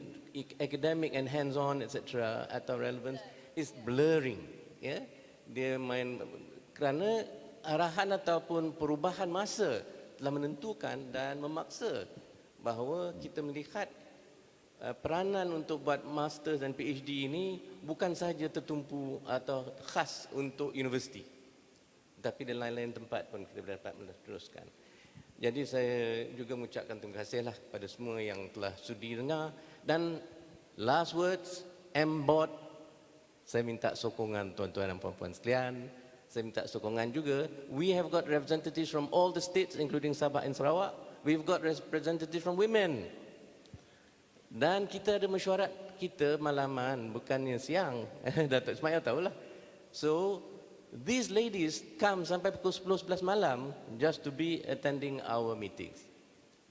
[SPEAKER 1] academic and hands-on etc. atau relevance is blurring. Ya, dia main kerana arahan ataupun perubahan masa telah menentukan dan memaksa bahawa kita melihat peranan untuk buat master dan PhD ini bukan sahaja tertumpu atau khas untuk universiti, tapi di lain-lain tempat pun kita dapat meneruskan. Jadi saya juga mengucapkan terima kasihlah kepada semua yang telah sudi dengar. Dan last words, MBOT, saya minta sokongan tuan-tuan dan puan-puan sekalian. Saya minta sokongan juga. We have got representatives from all the states including Sabah and Sarawak. We've got representatives from women. Dan kita ada mesyuarat kita malaman, bukannya siang. Datuk Ismail tahulah. So, these ladies come sampai pukul 10-11 malam just to be attending our meetings.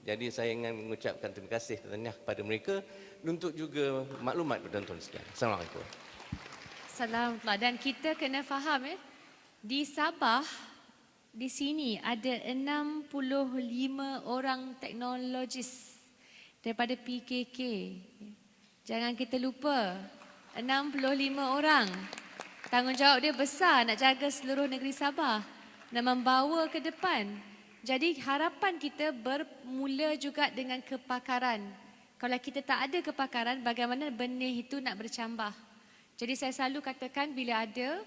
[SPEAKER 1] Jadi saya ingin mengucapkan terima kasih kepada mereka untuk juga maklumat kepada tuan-tuan sekalian. Assalamualaikum.
[SPEAKER 2] Assalamualaikum. Dan kita kena faham di Sabah, di sini ada 65 orang teknologis daripada PKK. Jangan kita lupa, 65 orang. Tanggungjawab dia besar nak jaga seluruh negeri Sabah, nak membawa ke depan. Jadi harapan kita bermula juga dengan kepakaran. Kalau kita tak ada kepakaran, bagaimana benih itu nak bercambah? Jadi saya selalu katakan bila ada,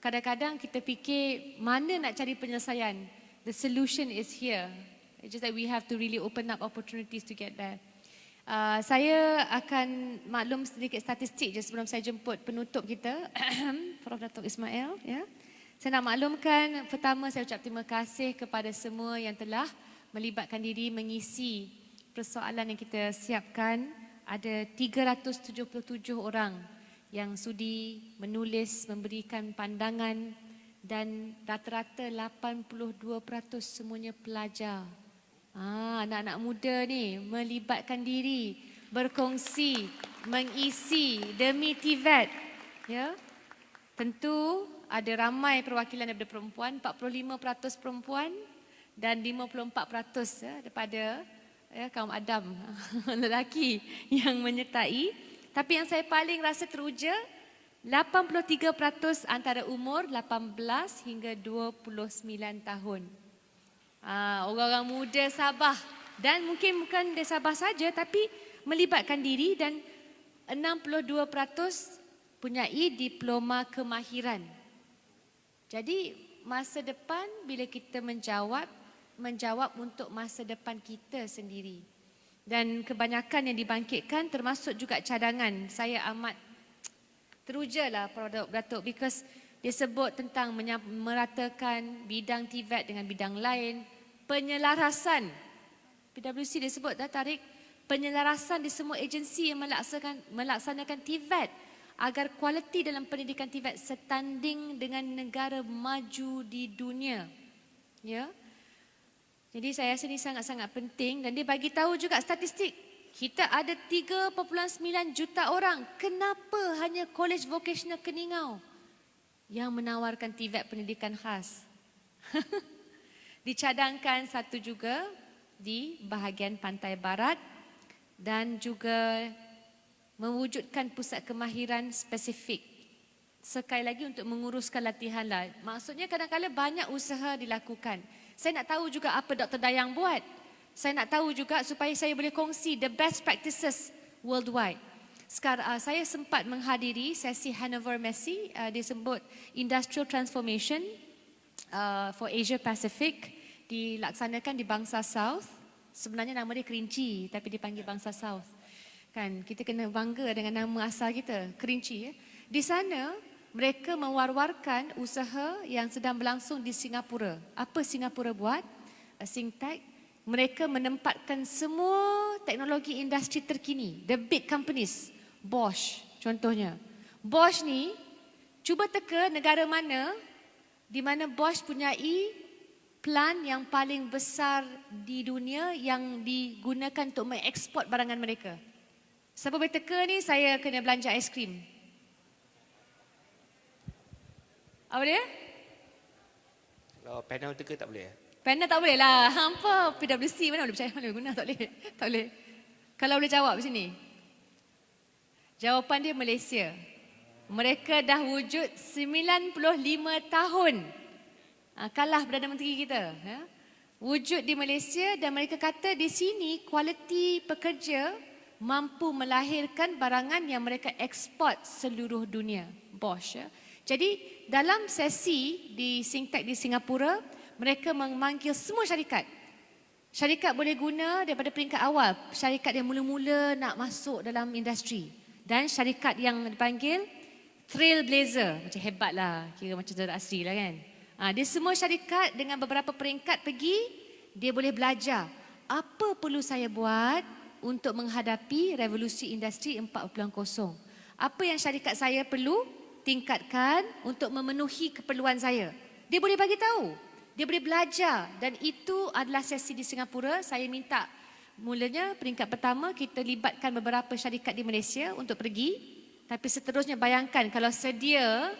[SPEAKER 2] kadang-kadang kita fikir mana nak cari penyelesaian. The solution is here. It's just that we have to really open up opportunities to get there. Saya akan maklum sedikit statistik je sebelum saya jemput penutup kita, Prof. Datuk Ismail. Ya. Saya nak maklumkan, pertama saya ucap terima kasih kepada semua yang telah melibatkan diri mengisi persoalan yang kita siapkan. Ada 377 orang yang sudi menulis, memberikan pandangan dan rata-rata 82% semuanya pelajar. Anak-anak muda ni melibatkan diri, berkongsi, mengisi demi TVET. Ya. Tentu ada ramai perwakilan daripada perempuan, 45% perempuan dan 54% daripada kaum Adam lelaki yang menyertai. Tapi yang saya paling rasa teruja, 83% antara umur 18 hingga 29 tahun. Orang-orang muda Sabah, dan mungkin bukan di Sabah saja tapi melibatkan diri, dan 62% punyai diploma kemahiran. Jadi masa depan bila kita menjawab untuk masa depan kita sendiri. Dan kebanyakan yang dibangkitkan termasuk juga cadangan. Saya amat terujalah produk Datuk because dia sebut tentang meratakan bidang TVET dengan bidang lain, penyelarasan. PwC dia sebut tarik penyelarasan di semua agensi yang melaksanakan TVET agar kualiti dalam pendidikan TVET setanding dengan negara maju di dunia. Ya. Jadi saya rasa ini sangat-sangat penting, dan dia bagi tahu juga statistik. Kita ada 3.9 juta orang. Kenapa hanya College Vocational Keningau yang menawarkan TVET pendidikan khas? Dicadangkan satu juga di bahagian pantai barat dan juga mewujudkan pusat kemahiran spesifik. Sekali lagi untuk menguruskan latihan lah. Maksudnya kadang-kadang banyak usaha dilakukan. Saya nak tahu juga apa Dr. Dayang buat. Saya nak tahu juga supaya saya boleh kongsi the best practices worldwide. Sekarang saya sempat menghadiri sesi Hannover Messe, disebut Industrial Transformation for Asia Pacific, dilaksanakan di Bangsa South. Sebenarnya nama dia Kerinci tapi dipanggil Bangsa South. Kan kita kena bangga dengan nama asal kita, Kerinci. Di sana mereka mewar-warkan usaha yang sedang berlangsung di Singapura. Apa Singapura buat? Singtech. Mereka menempatkan semua teknologi industri terkini. The big companies. Bosch contohnya. Bosch ni cuba teka negara mana di mana Bosch punyai plant yang paling besar di dunia yang digunakan untuk mengeksport barangan mereka. Siapa boleh teka ni, saya kena belanja aiskrim. Apa dia?
[SPEAKER 6] Kalau panel teka tak boleh?
[SPEAKER 2] Panel tak boleh lah. Hampa PwC mana boleh percaya, mana boleh guna, tak boleh. Tak boleh. Kalau boleh jawab di sini. Jawapan dia Malaysia. Mereka dah wujud 95 tahun. Kalah Perdana Menteri kita. Ya. Wujud di Malaysia dan mereka kata di sini kualiti pekerja mampu melahirkan barangan yang mereka eksport seluruh dunia. Bosch. Ya. Jadi dalam sesi di Singtech di Singapura, mereka memanggil semua syarikat. Syarikat boleh guna daripada peringkat awal. Syarikat yang mula-mula nak masuk dalam industri. Dan syarikat yang dipanggil trailblazer. Macam hebatlah. Kira macam Zara Asri lah kan. Dia semua syarikat dengan beberapa peringkat pergi. Dia boleh belajar. Apa perlu saya buat untuk menghadapi revolusi industri 4.0? Apa yang syarikat saya perlu tingkatkan untuk memenuhi keperluan saya? Dia boleh bagi tahu. Dia boleh belajar, dan itu adalah sesi di Singapura. Saya minta mulanya peringkat pertama kita libatkan beberapa syarikat di Malaysia untuk pergi, tapi seterusnya bayangkan kalau sedia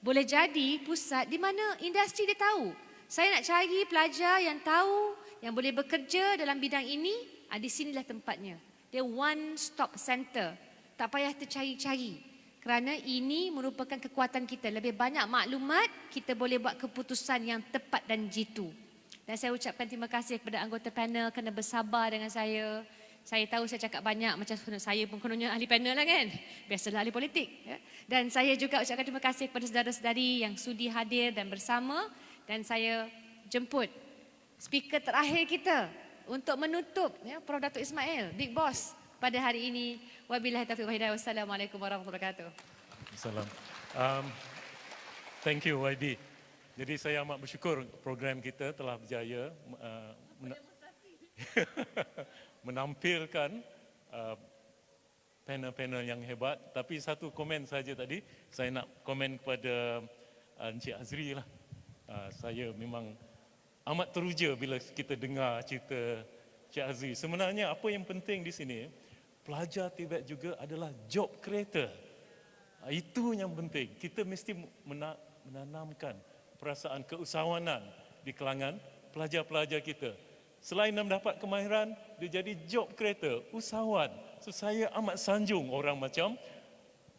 [SPEAKER 2] boleh jadi pusat di mana industri dia tahu. Saya nak cari pelajar yang tahu, yang boleh bekerja dalam bidang ini, di sinilah tempatnya. Dia one stop center. Tak payah tercari-cari. Kerana ini merupakan kekuatan kita. Lebih banyak maklumat, kita boleh buat keputusan yang tepat dan jitu. Dan saya ucapkan terima kasih kepada anggota panel kerana bersabar dengan saya. Saya tahu saya cakap banyak, macam saya pun kononnya ahli panel lah kan. Biasalah ahli politik. Ya. Dan saya juga ucapkan terima kasih kepada saudara-saudari yang sudi hadir dan bersama. Dan saya jemput speaker terakhir kita untuk menutup Prof. Datuk Ismail, Big Boss pada hari ini. Wabillahi taufiq wal hidayah. Wassalamualaikum warahmatullahi wabarakatuh.
[SPEAKER 4] Salam. Thank you YB. Jadi saya amat bersyukur program kita telah berjaya menampilkan panel-panel yang hebat. Tapi satu komen saja tadi, saya nak komen kepada Encik Azri lah. Saya memang amat teruja bila kita dengar cerita Encik Azri. Sebenarnya apa yang penting di sini, pelajar TVET juga adalah job creator. Itu yang penting. Kita mesti menanamkan perasaan keusahawanan di kalangan pelajar-pelajar kita. Selain mendapat kemahiran, dia jadi job creator, usahawan. So saya amat sanjung orang macam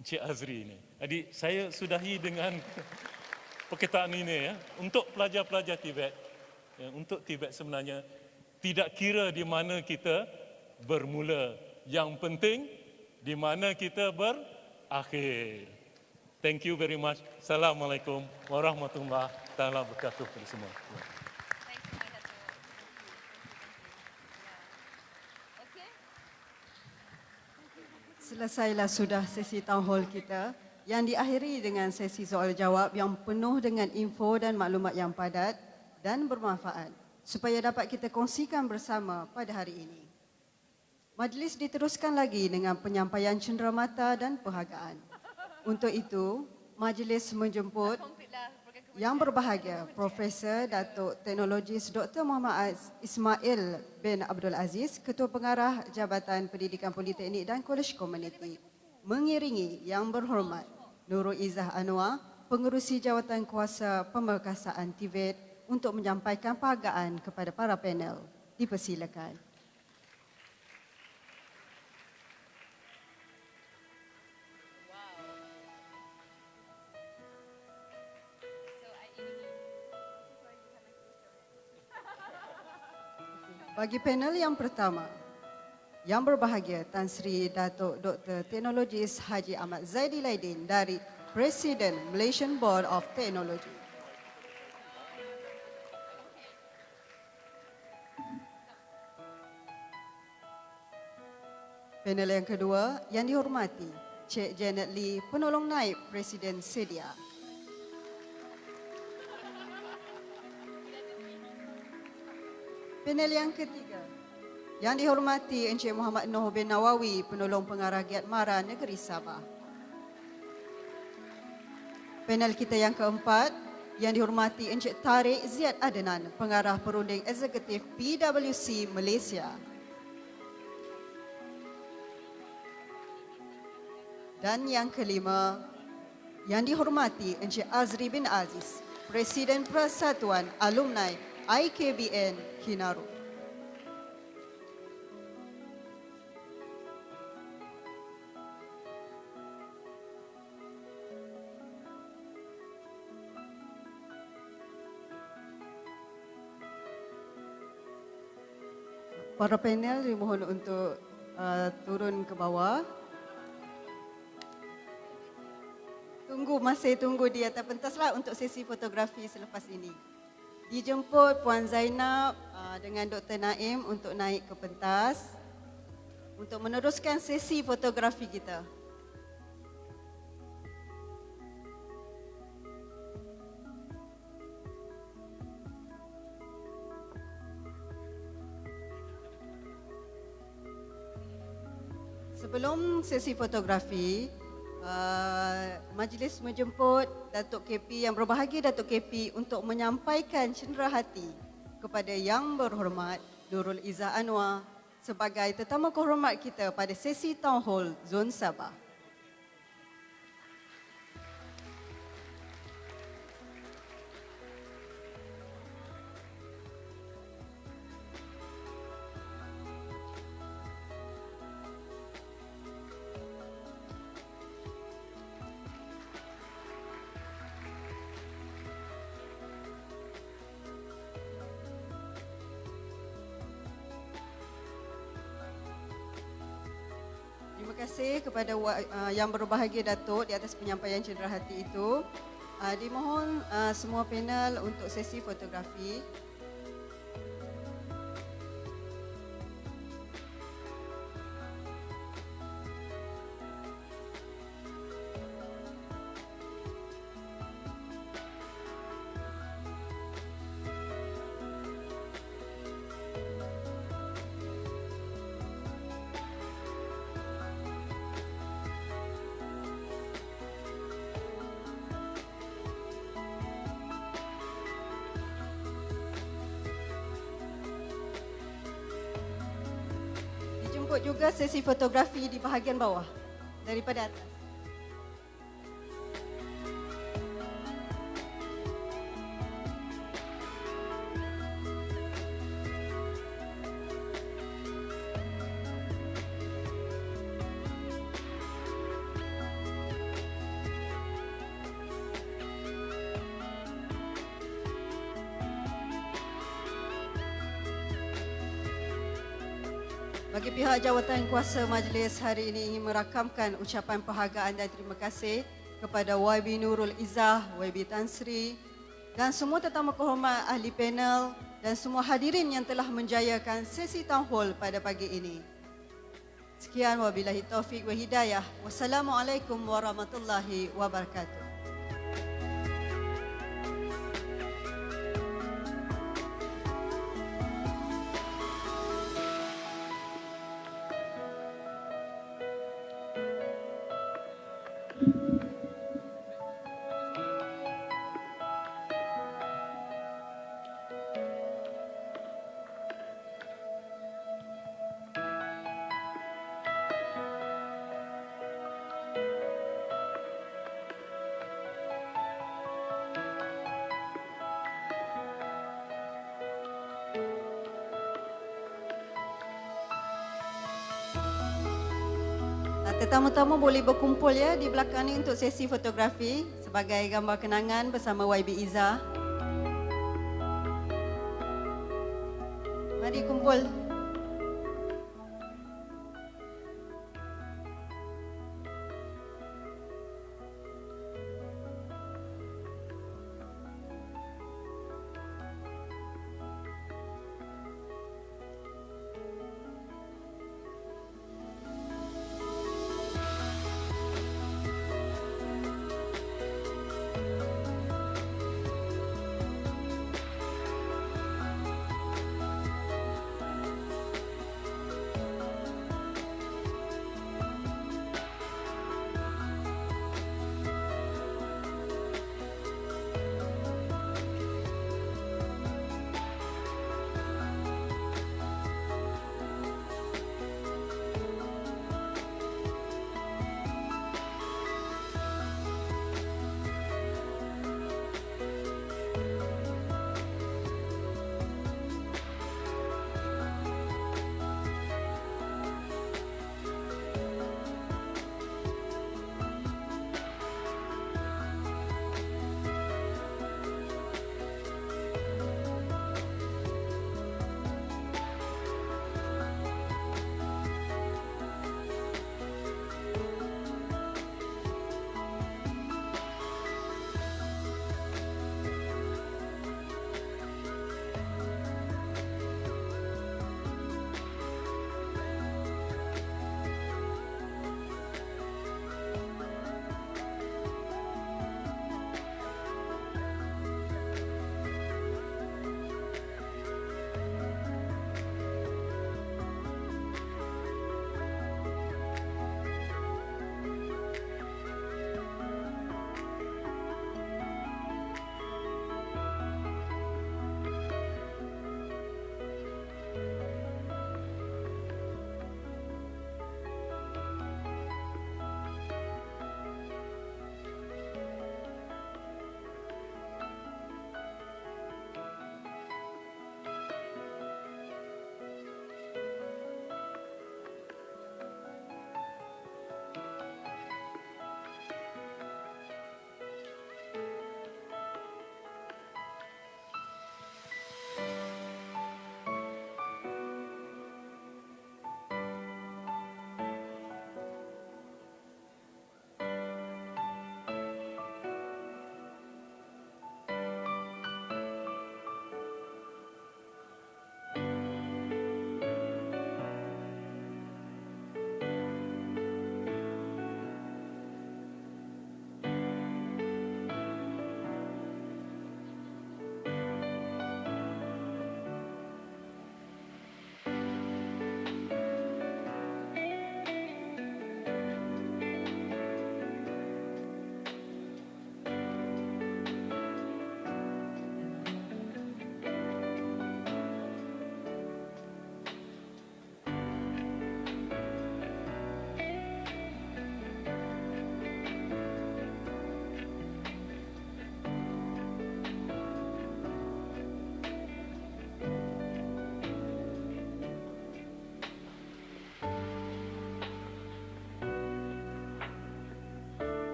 [SPEAKER 4] Encik Azri ini. Jadi saya sudahi dengan perkataan ini ya. Untuk pelajar-pelajar TVET, ya, untuk TVET sebenarnya tidak kira di mana kita bermula. Yang penting di mana kita berakhir. Thank you very much. Assalamualaikum warahmatullahi wabarakatuh kepada semua.
[SPEAKER 14] Selesailah sudah sesi town hall kita yang diakhiri dengan sesi soal jawab yang penuh dengan info dan maklumat yang padat dan bermanfaat supaya dapat kita kongsikan bersama pada hari ini. Majlis diteruskan lagi dengan penyampaian cenderamata dan perhargaan. Untuk itu, majlis menjemput yang berbahagia Profesor Datuk Teknologis Dr. Muhammad Ismail bin Abdul Aziz, Ketua Pengarah Jabatan Pendidikan Politeknik dan Kolej Komuniti, mengiringi Yang Berhormat Nurul Izzah Anwar, Pengerusi Jawatan Kuasa Pemerkasaan TVET untuk menyampaikan penghargaan kepada para panel. Dipersilakan. Bagi panel yang pertama, yang berbahagia Tan Sri Datuk Dr. Teknologis Haji Ahmad Zaidi Laidin dari Presiden Malaysian Board of Technology. Panel yang kedua, yang dihormati Cik Janet Lee, Penolong Naib Presiden Sedia. Panel yang ketiga, yang dihormati Encik Muhammad Noh bin Nawawi, Penolong Pengarah Giat Mara Negeri Sabah. Panel kita yang keempat, yang dihormati Encik Tariq Ziad Adnan, Pengarah Perunding Eksekutif PwC Malaysia. Dan yang kelima, yang dihormati Encik Azri bin Aziz, Presiden Persatuan Alumni IKBN Kinaru. Para panel dimohon untuk turun ke bawah. Masih tunggu di atas pentaslah untuk sesi fotografi selepas ini. Dijemput Puan Zainab dengan Dr. Naim untuk naik ke pentas untuk meneruskan sesi fotografi kita. Sebelum sesi fotografi, majlis menjemput Datuk KP yang berbahagia Datuk KP untuk menyampaikan cenderahati kepada Yang Berhormat Nurul Izzah Anwar sebagai tetamu kehormat kita pada sesi Town Hall Zon Sabah. Terima kasih kepada yang berbahagia Datuk di atas penyampaian cenderahati itu. Dimohon semua panel untuk sesi fotografi. jemput juga sesi fotografi di bahagian bawah daripada atas. Bagi pihak jawatan kuasa majlis hari ini ingin merakamkan ucapan penghargaan dan terima kasih kepada YB Nurul Izzah, YB Tan Sri dan semua tetamu kehormat ahli panel dan semua hadirin yang telah menjayakan sesi town hall pada pagi ini. Sekian wabillahi taufik wa hidayah. Wassalamualaikum warahmatullahi wabarakatuh. Tetamu-tamu boleh berkumpul ya di belakang ni untuk sesi fotografi sebagai gambar kenangan bersama YB Izzah. Mari kumpul.